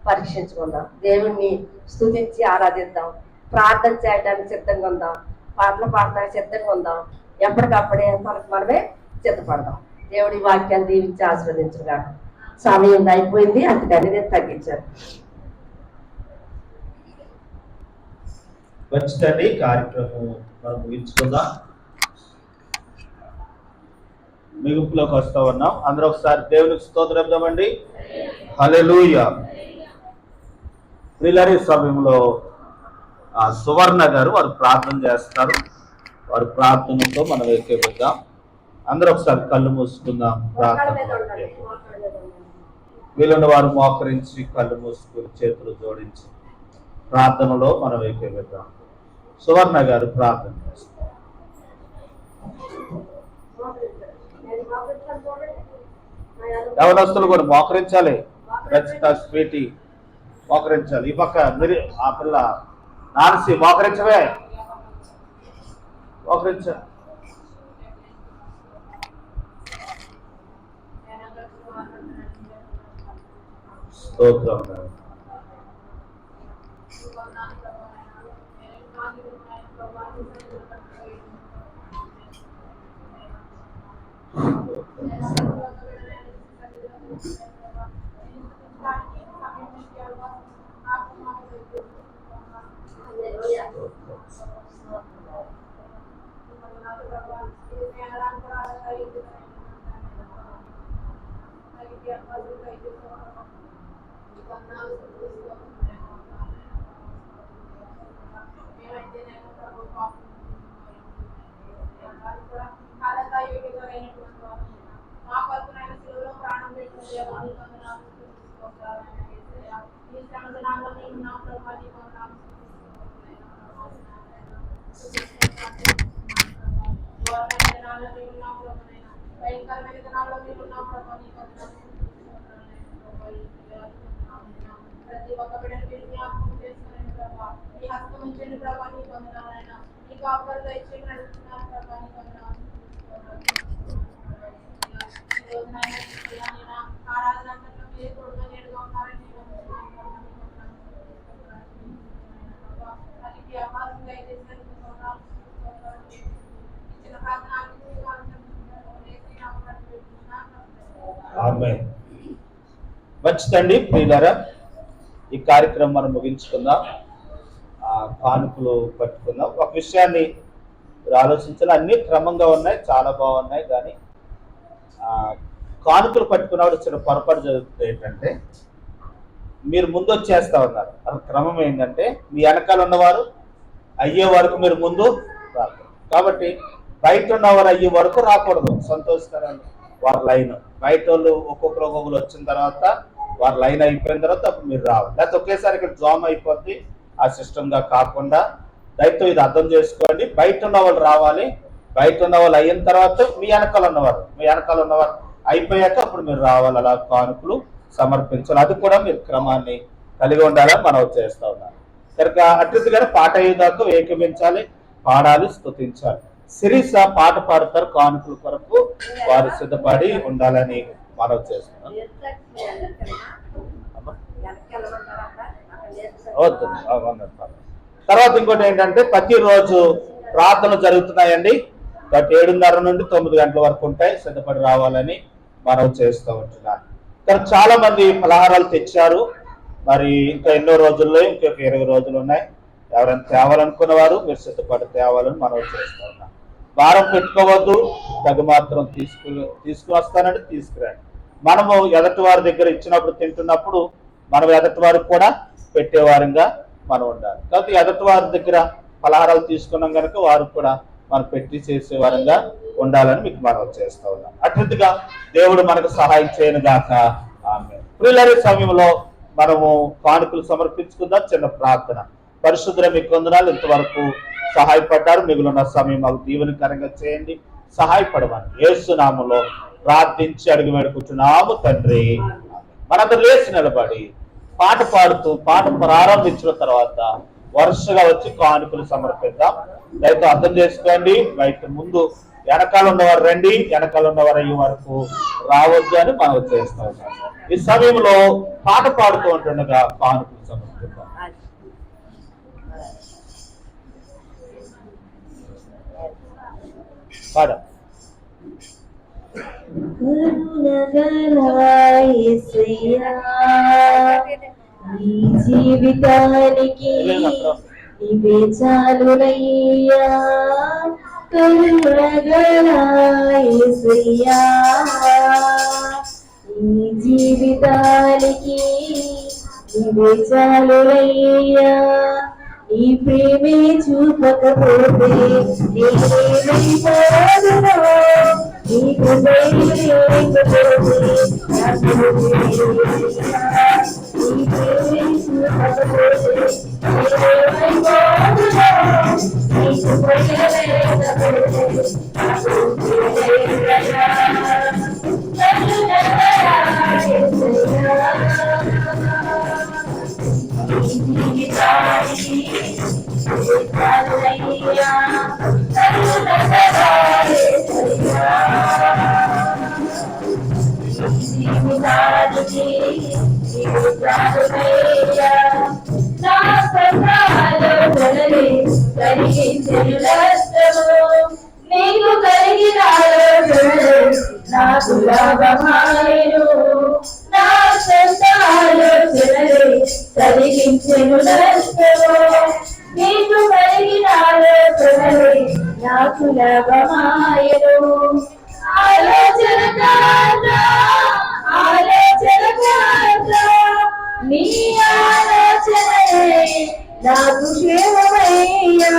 పరీక్షించుకుందాం. దేవుణ్ణి స్తుతించి ఆరాధిద్దాం, ప్రార్థన చేయడానికి సిద్ధంగా ఉందాం, పాటలు పాడడానికి సిద్ధంగా ఉందాం. ఎప్పటికప్పుడే మనమే సిద్ధపడదాం. దేవుడి వాక్యాన్ని దీవించి ఆశీర్వదించుగా. సమయం అయిపోయింది, అందుకని నేను తగ్గించాను. మంచిదండి, కార్యక్రమం మనం ముగించుకుందాం. మిగుపులోకి వస్తూ ఉన్నాం. అందరూ ఒకసారి దేవునికి స్తోత్రం చెప్దామండి. హల్లెలూయా. ప్రియులారా, సమయంలో సువర్ణ గారు వారు ప్రార్థన చేస్తారు. వారి ప్రార్థనతో మనం ఏకీభవిద్దాం. అందరూ ఒకసారి కళ్ళు మూసుకుందాం. ప్రార్థన వీళ్ళని వారు మోకరించి కళ్ళు మూసుకుని చేతులు జోడించి ప్రార్థనలో మనం ఏకీభవిద్దాం. సువర్ణ గారు ప్రార్థన చేస్తారు. యవనస్తులు కూడా మోకరించాలి. స్వీటీ మోకరించాలి. ఈ పక్క మీరు ఆ పిల్ల నాన్సి మోకరించవే, మోకరించాలి. స్తోత్రం. ప్రతి ఒక్క బిడ్డను మీరు జ్ఞాపకం చేసుకునే ప్రభావ మీ హస్తం ఉంచండి ప్రభావ. నీ పొందాలైనా మీ కాపుదలతో ఇచ్చి నడుస్తున్నారు ప్రభావ. నీ పొందాలి ఈ రోజునైనా ఆరాధన అంతట్లో మీరు తోడుగా నేడుగా ఉన్నారని అది అవకాశం దయచేసి ఇచ్చిన ప్రార్థన ఆమేన్. మంచిదండి ప్రియులారా, ఈ కార్యక్రమం మనం ముగించుకుందాం. కానుకలు పట్టుకుందాం. ఒక విషయాన్ని మీరు ఆలోచించాలి, అన్ని క్రమంగా ఉన్నాయి, చాలా బాగున్నాయి. కానీ కానుకలు పట్టుకున్నప్పుడు చిన్న పొరపాటు జరుగుతుంది. ఏంటంటే మీరు ముందు వచ్చేస్తా ఉన్నారు. అది క్రమం ఏంటంటే మీ వెనకాల ఉన్నవారు అయ్యే వరకు మీరు ముందు రాకూడదు. కాబట్టి బయట ఉన్నవారు అయ్యే వరకు రాకూడదు. సంతోషకరంగా వారి లైన్ బయట వాళ్ళు ఒక్కొక్కరు వచ్చిన తర్వాత వారి లైన్ అయిపోయిన తర్వాత అప్పుడు మీరు రావాలి. లేకపోతే ఒకేసారి ఇక్కడ జామ్ అయిపోద్ది. ఆ సిస్టమ్గా కాకుండా దయతో ఇది అర్థం చేసుకోండి. బయట ఉన్న వాళ్ళు రావాలి. బయట ఉన్న వాళ్ళు అయిన తర్వాత మీ వెనకాల ఉన్నవారు అయిపోయాక అప్పుడు మీరు రావాలి. అలా కానుకలు సమర్పించాలి. అది కూడా మీరు క్రమాన్ని కలిగి ఉండాలని మనం చేస్తూ ఉన్నాం. కనుక అట్టిగానే పాట అయ్యేదాకా ఏకమించాలి, పాడాలి, స్తుతించాలి. సిరీస్ పాట పాడతారు. కానుకల కొరకు వారు సిద్ధపడి ఉండాలని మనం చేస్తున్నాం. తర్వాత ఇంకోటి ఏంటంటే ప్రతిరోజు ప్రార్థనలు జరుగుతున్నాయండి. 7:30 నుండి 9 గంటల వరకు ఉంటాయి. సిద్ధపడి రావాలని మనం చేస్తూ ఉంటున్నాను. కానీ చాలా మంది పలహారాలు తెచ్చారు. మరి ఇంకా ఎన్నో రోజుల్లో ఇంకొక 20 రోజులు ఉన్నాయి. ఎవరైనా తేవాలనుకున్న వారు మీరు సిద్ధపడి తేవాలని మనం చేస్తూ ఉన్నాం. భారం పెట్టుకోవద్దు. తగు మాత్రం తీసుకుని వస్తానంటే తీసుకురండి. మనము ఎదటి వారి దగ్గర ఇచ్చినప్పుడు తింటున్నప్పుడు మనం ఎదటి వారికి కూడా పెట్టేవారంగా మనం ఉండాలి. కాబట్టి ఎదటి వారి దగ్గర పలహారాలు తీసుకున్నాం కనుక వారు కూడా మనం పెట్టి చేసేవారంగా ఉండాలని మీకు మనం చేస్తూ ఉన్నాం. అట్లా దేవుడు మనకు సహాయం చేయను గాక. ఆమేన్. ప్రియులారా, సమయంలో మనము కానుకలు సమర్పించుకుందాం. చిన్న ప్రార్థన. పరిశుద్ధుల మీకు వందనాలు. ఇంతవరకు సహాయపడ్డారు. మిగిలిన సమయం మాకు దీవెనకరంగా చేయండి. సహాయపడమని యేసు నామములో ప్రార్థించి అడిగి వేడుకుంటున్నాము తండ్రి. మనందరూ లేచి నిలబడి పాట పాడుతూ పాట ప్రారంభించిన తర్వాత వరుసగా వచ్చి కానుకలు సమర్పిద్దాం. దయతో అర్థం చేసుకోండి. బయట ముందు వెనకాల ఉన్నవారు రండి, వెనకాల ఉన్నవారు అయ్యే వరకు రావద్దు అని మనం చేస్తూ ఉన్నాం. ఈ సమయంలో పాట పాడుతూ ఉంటుండగా కానుకలు సమర్పిద్దాం. పాడ ఈ జీవితానికి ఇవే చాలునయ్యా, కరుణగల యేసయ్యా. ఈ జీవితానికి ఇవే చాలునయ్యా, నీ ప్రేమే చూపకపోతే నేనేమైపోదునో, నీ కృపే లేకపోతే నీ ప్రేమే చూపకపోతే నేనేమైపోదునో, నీ కృపే లేకపోతే నీకు కలిగిన నాకు లాభమాయను, నా సొంత ఆలోచనలే కలిగించెను నష్టము. నీకు కలిగిన ఆలోచనలే నాకు లాభమాయను. ఆలోచన నీ ఆలోచనలే నాకు క్షేమమయ్యా.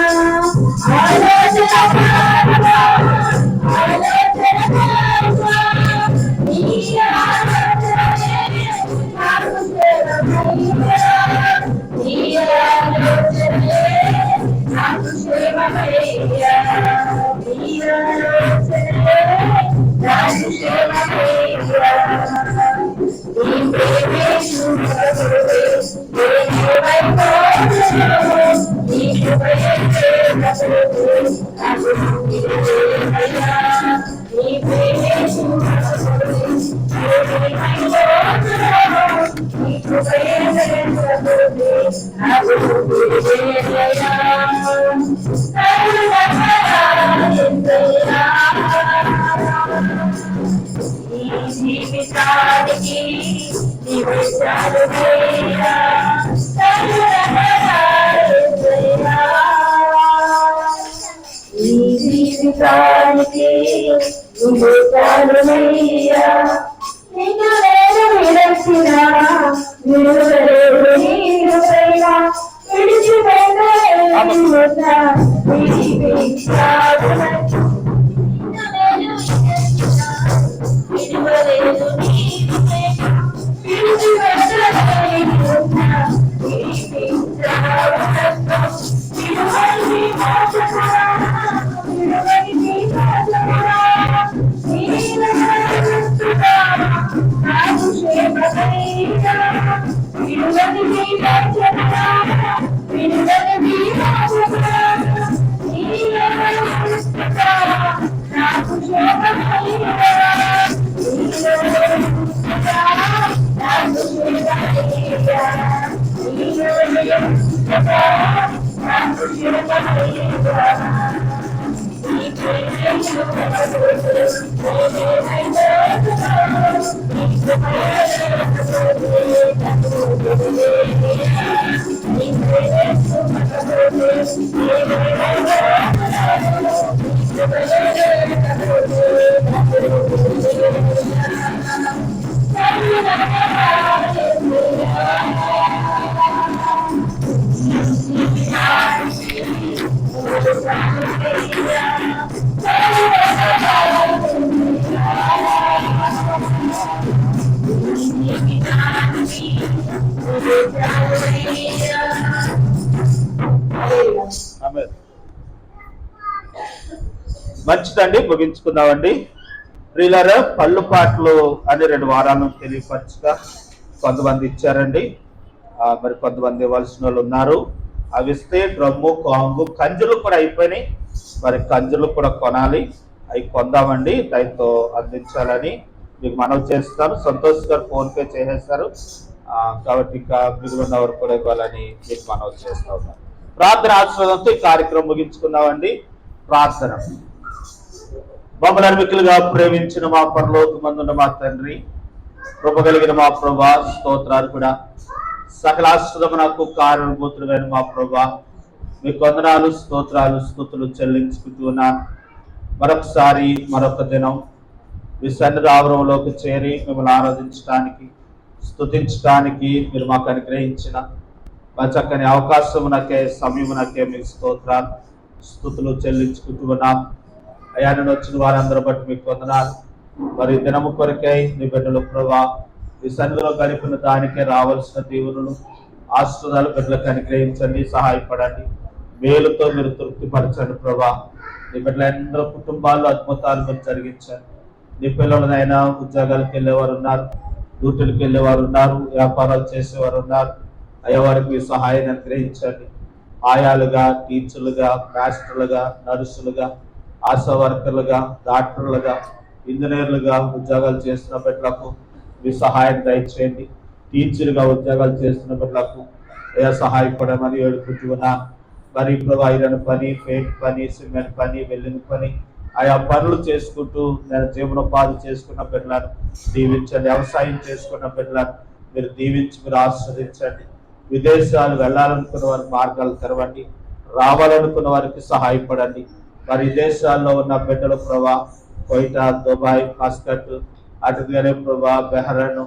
జీవితా జీవితానికి నువ్వు చాలునయ్యా. నిన్ను నేను విడచిన విడుదలేదు నీరు పైన విడిచిపెట్టలేదు మంచిదండి, ముగించుకుందామండి. ప్రియులారా, పళ్ళు పాటలు అని 2 వారాలను తెలియపరచగా కొంతమంది ఇచ్చారండి. మరి కొంతమంది ఇవ్వాల్సిన వాళ్ళు ఉన్నారు. అవి ఇస్తే డ్రమ్ము, కాంగు, కంజులు కూడా అయిపోయినాయి. మరి కంజులు కూడా కొనాలి, అవి కొందామండి. దాంతో అందించాలని మీకు మనవి చేస్తాను. సంతోష్ గారు ఫోన్పే చేసేస్తారు కాబట్టి ఇంకా మిగిలిన వారు కూడా ఇవ్వాలని మీకు మనవి చేస్తా ఉన్నాను. ప్రార్థన ఆశీర్వాదంతో ఈ కార్యక్రమం ముగించుకుందామండి. ప్రార్థన. మమ్మల్ని అర్మికులుగా ప్రేమించిన మా పరలోకమందున్న మా తండ్రి, కృపగలిగిన మా ప్రభా, స్తోత్రాలు కూడా సకల ఆశ్రదమునకు కారణభూతుడైన మా ప్రభా, మీకు వందనాలు, స్తోత్రాలు, స్తుతులు చెల్లించుకుంటూ ఉన్నాను. మరొకసారి మరొక దినం మీ సన్నిధి ఆవరణలోకి చేరి మిమ్మల్ని ఆరాధించడానికి, స్తుతించడానికి మీరు మాకు అనుగ్రహించిన మా చక్కని అవకాశమునకే, సమయమునకే మీకు స్తోత్రాలు, స్తుతులు చెల్లించుకుంటూ ఉన్నాం. అయ్యా, నేను వచ్చిన వారందరూ బట్టి మీకు వందనాలు. మరి దినము కొరకై నీ బిడ్డలు ప్రభా ఈ సన్నిధిలో గడిపిన దానికే రావాల్సిన దీవులను, ఆశీర్వాదాలు బిడ్డలకు అనుగ్రహించండి, సహాయపడండి. మేలుతో మీరు తృప్తిపరచండి ప్రభా. నీ బిడ్డలందరూ కుటుంబాల్లో అద్భుతాలు మీరు జరిగించండి. నీ పిల్లలనైనా ఉద్యోగాలకు వెళ్ళేవారు ఉన్నారు, డ్యూటీలకు వెళ్ళేవారు ఉన్నారు, వ్యాపారాలు చేసేవారు ఉన్నారు. అయ్యా, వారికి మీ సహాయాన్ని అనుగ్రహించండి. ఆయాలుగా, టీచర్లుగా, మాస్టర్లుగా, నర్సులుగా, ఆశా వర్కర్లుగా, డాక్టర్లుగా, ఇంజనీర్లుగా ఉద్యోగాలు చేస్తున్న బిడ్డలకు మీ సహాయం దయచేయండి. టీచర్గా ఉద్యోగాలు చేస్తున్న బిడ్డలకు అయ్యా సహాయపడమని వేడుకుంటున్నాను. మరి ఇప్పుడు ఐరన్ పని, పెయింట్ పని, సిమెంట్ పని, వెల్డింగ్ పని, ఆయా పనులు చేసుకుంటూ నేను జీవనోపాధి చేసుకున్న బిడ్డలను దీవించండి. వ్యవసాయం చేసుకున్న బిడ్డలను మీరు దీవించి మీరు ఆస్వాదించండి. విదేశాలు వెళ్ళాలనుకున్న వారికి మార్గాలు తెరవండి. రావాలనుకున్న వారికి సహాయపడండి. మరి విదేశాల్లో ఉన్న బిడ్డల ప్రభా, కోయిటా, దుబాయ్, మస్కట్, అటుగానే ప్రభా బెహ్రెన్,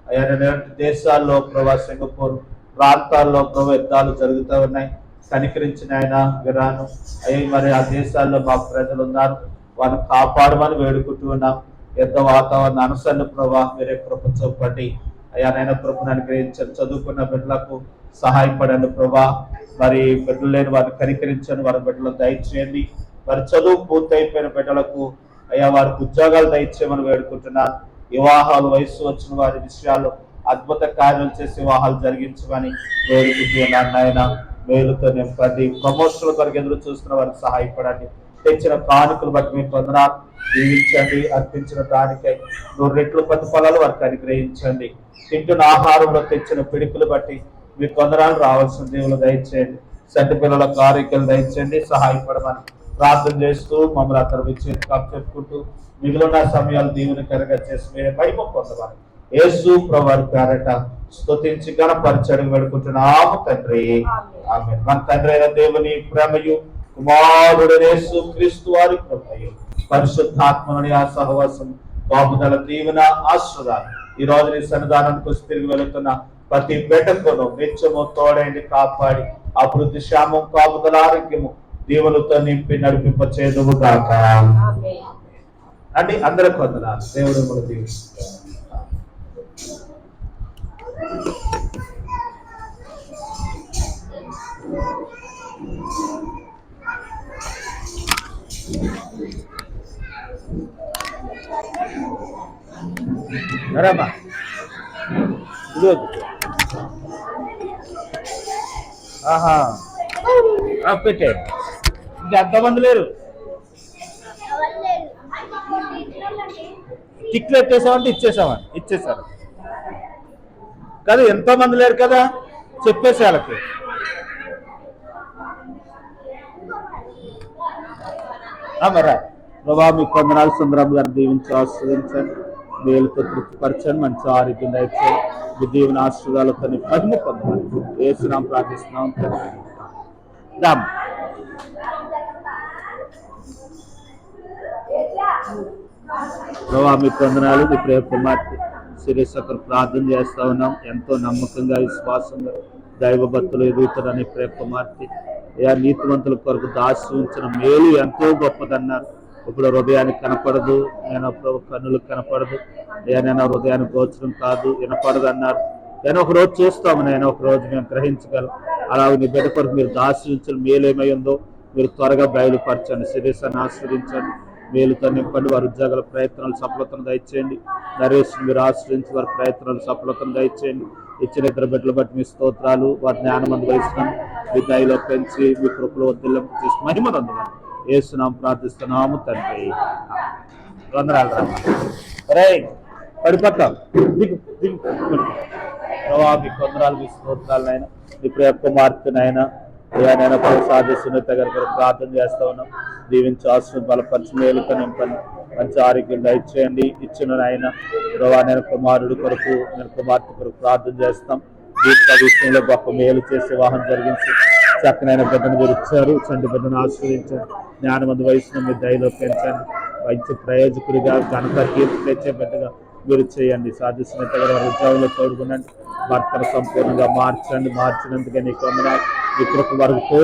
అయ్యా దేశాల్లో ప్రభా సింగపూర్ ప్రాంతాల్లో ప్రభా యుద్ధాలు జరుగుతూ ఉన్నాయి. కనికరించిన ఆయన ఇరాను అయ్యి మరి ఆ దేశాల్లో మా ప్రజలు ఉన్నారు, వారిని కాపాడమని వేడుకుంటూ ఉన్నాం. యుద్ధ వాతావరణ అనుసరణ ప్రభా మీరే కృప చూపండి. అయ్యా నైనా కృపను అనుగ్రహించండి. చదువుకున్న బిడ్డలకు సహాయపడండి ప్రభా. మరి బిడ్డలు లేని వారిని కనికరించండి, వారి బిడ్డలను దయచేయండి. మరి చదువు పూర్తయిపోయిన బిడ్డలకు అయ్యా వారికి ఉద్యోగాలు దయచేయమని వేడుకుంటున్నాను. వివాహాలు వయసు వచ్చిన వారి విషయాలు అద్భుత కార్యాలు చేసి వివాహాలు జరిగించమని వేడుకుంటున్నాను. నాయన మేలుతో నింపండి. ప్రమోషన్ల కొరకు ఎదురు చూస్తున్న వారికి సహాయపడండి. తెచ్చిన కానుకలు బట్టి మీకు వందనాలు, దీవించండి. అర్పించిన దానికై 100 రెట్లు ప్రతిఫలాలు వారికి అనుగ్రహించండి. తింటున్న ఆహారంలో తెచ్చిన పిడుకులు బట్టి మీకు వందనాలు, రావాల్సిన దేవులు దయచేయండి. సంటి పిల్లలకు ఆరోగ్యాలు దయచేయండి, సహాయపడమని ప్రార్థన చేస్తూ మమ్మల్ని అందరూ చెప్పుకుంటూ మిగిలిన సమయాలు దీవెనకరంగా చేసి మీరే మహిమ పొందమని యేసు ప్రభువారి పేరట స్తుతించి ఘనపరచడం వేడుకుంటున్నాము తండ్రి. ఆమేన్. మన తండ్రి అయిన దేవుని ప్రేమయు కుమారుడైన యేసుక్రీస్తు వారి కృపయు పరిశుద్ధాత్మని ఆ సహవాసం కాపుదల దీవెన ఆశీర్వాదాలు ఈ రోజు నీ సన్నిధానానికి వచ్చి తిరిగి వెళుతున్న ప్రతి బిడ్డకును నిత్యము తోడైంది కాపాడి అభివృద్ధి క్షేమం కాపుదల ఆరోగ్యము దీవులతో నింపి నడిపింపచేదువు గాక. అని అందరికి వందనాలు. దేవుడు మనకు దీవిస్తాడు. రామా పెట్టే ఇంకా ఎంతమంది లేరు? టిక్లు ఎత్తేసామంటే ఇచ్చేసారు కదా. ఎంతో మంది లేరు కదా, చెప్పేసి వాళ్ళకి. మరా ప్రభా మీ కొందనాలు సుందరం గారు దీవించి ఆస్వాదించండి, మేలుతో తృప్తిపరచండి, మంచి ఆరోగ్యం దయచేయండి, మీ దీవెన ఆశీర్వాదాలతో మహిమ పొందాలి. యేసునామమున ప్రార్థిస్తున్నాం. ప్రభా మీ కొందనాలు మీ ప్రేమ కుమార్తె శిరీష్ ప్రార్థన చేస్తా ఉన్నాం. ఎంతో నమ్మకంగా విశ్వాసంగా దైవ భక్తులు ఎదుగుతారని ప్రేమ కుమార్తె నీతివంతుల కొరకు దాచి ఉంచిన మేలు ఎంతో గొప్పదన్నారు. ఇప్పుడు హృదయానికి కనపడదు, నేను కన్నులకు కనపడదు, నేను హృదయానికి గోచరం కాదు, వినపడదు అన్నారు. నేను ఒక రోజు చూస్తాము, నేను ఒక రోజు మేము గ్రహించగలం. అలాగే నీ బిడ్డ కొరకు మీరు దాచి ఉంచిన మేలు ఏమై ఉందో మీరు త్వరగా బయలుపరచండి. శిరీషాన్ని ఆశ్రయించండి, మేలుతో నింపండి. వారి ఉద్యోగాల ప్రయత్నాలు సఫలతను దయచేయండి. నరేష్ మీరు ఆశ్రయించి వారి ప్రయత్నాలు సఫలతను దయచేయండి. ఇచ్చిన ఇద్దరు బిడ్డలు బట్టి మీ స్తోత్రాలు, వారి జ్ఞానమందు వహిస్తున్నాను. మీ దయలో పెంచి మీ కృపలో వద్దిల్లం చేసి మహిమనందువని యేసునామమున ప్రార్థిస్తున్నాము తండ్రి. వందనాలు రా పడిపోతాం. మీ కొందరాలు మీ స్తోత్రాలనైనా మీ ప్రేమ కుమార్తెనైనా నేను సాధ్య సునీత గారి కొరకు ప్రార్థన చేస్తా ఉన్నాం. దీవించి ఆశ్రయం బలపరిచి మేలుతో నింపండి, మంచి ఆరోగ్యం దయచేయండి. ఇచ్చిన ఆయన ప్రభా నేను కుమారుడు కొరకు నేను కుమార్తె కొరకు ప్రార్థన చేస్తాం. జీవిత విషయంలో గొప్ప మేలు చేసే వాహనం జరిగించి చక్కనైన బిడ్డను మీరు ఇచ్చారు. చంటి బిడ్డను ఆశ్రయించండి, జ్ఞానమందు వయసును మీ దయలో పెంచండి. మంచి ప్రయోజకుడిగా ఘనత కీర్తి తెచ్చే బిడ్డగా మీరు చేయండి. సాధ్య సునీత గారు వారి ఉద్యోగంలో తోడుకునండి, భర్తను సంపూర్ణంగా మార్చినందుకే నీకు వందనాలు. మీ కృప వరకు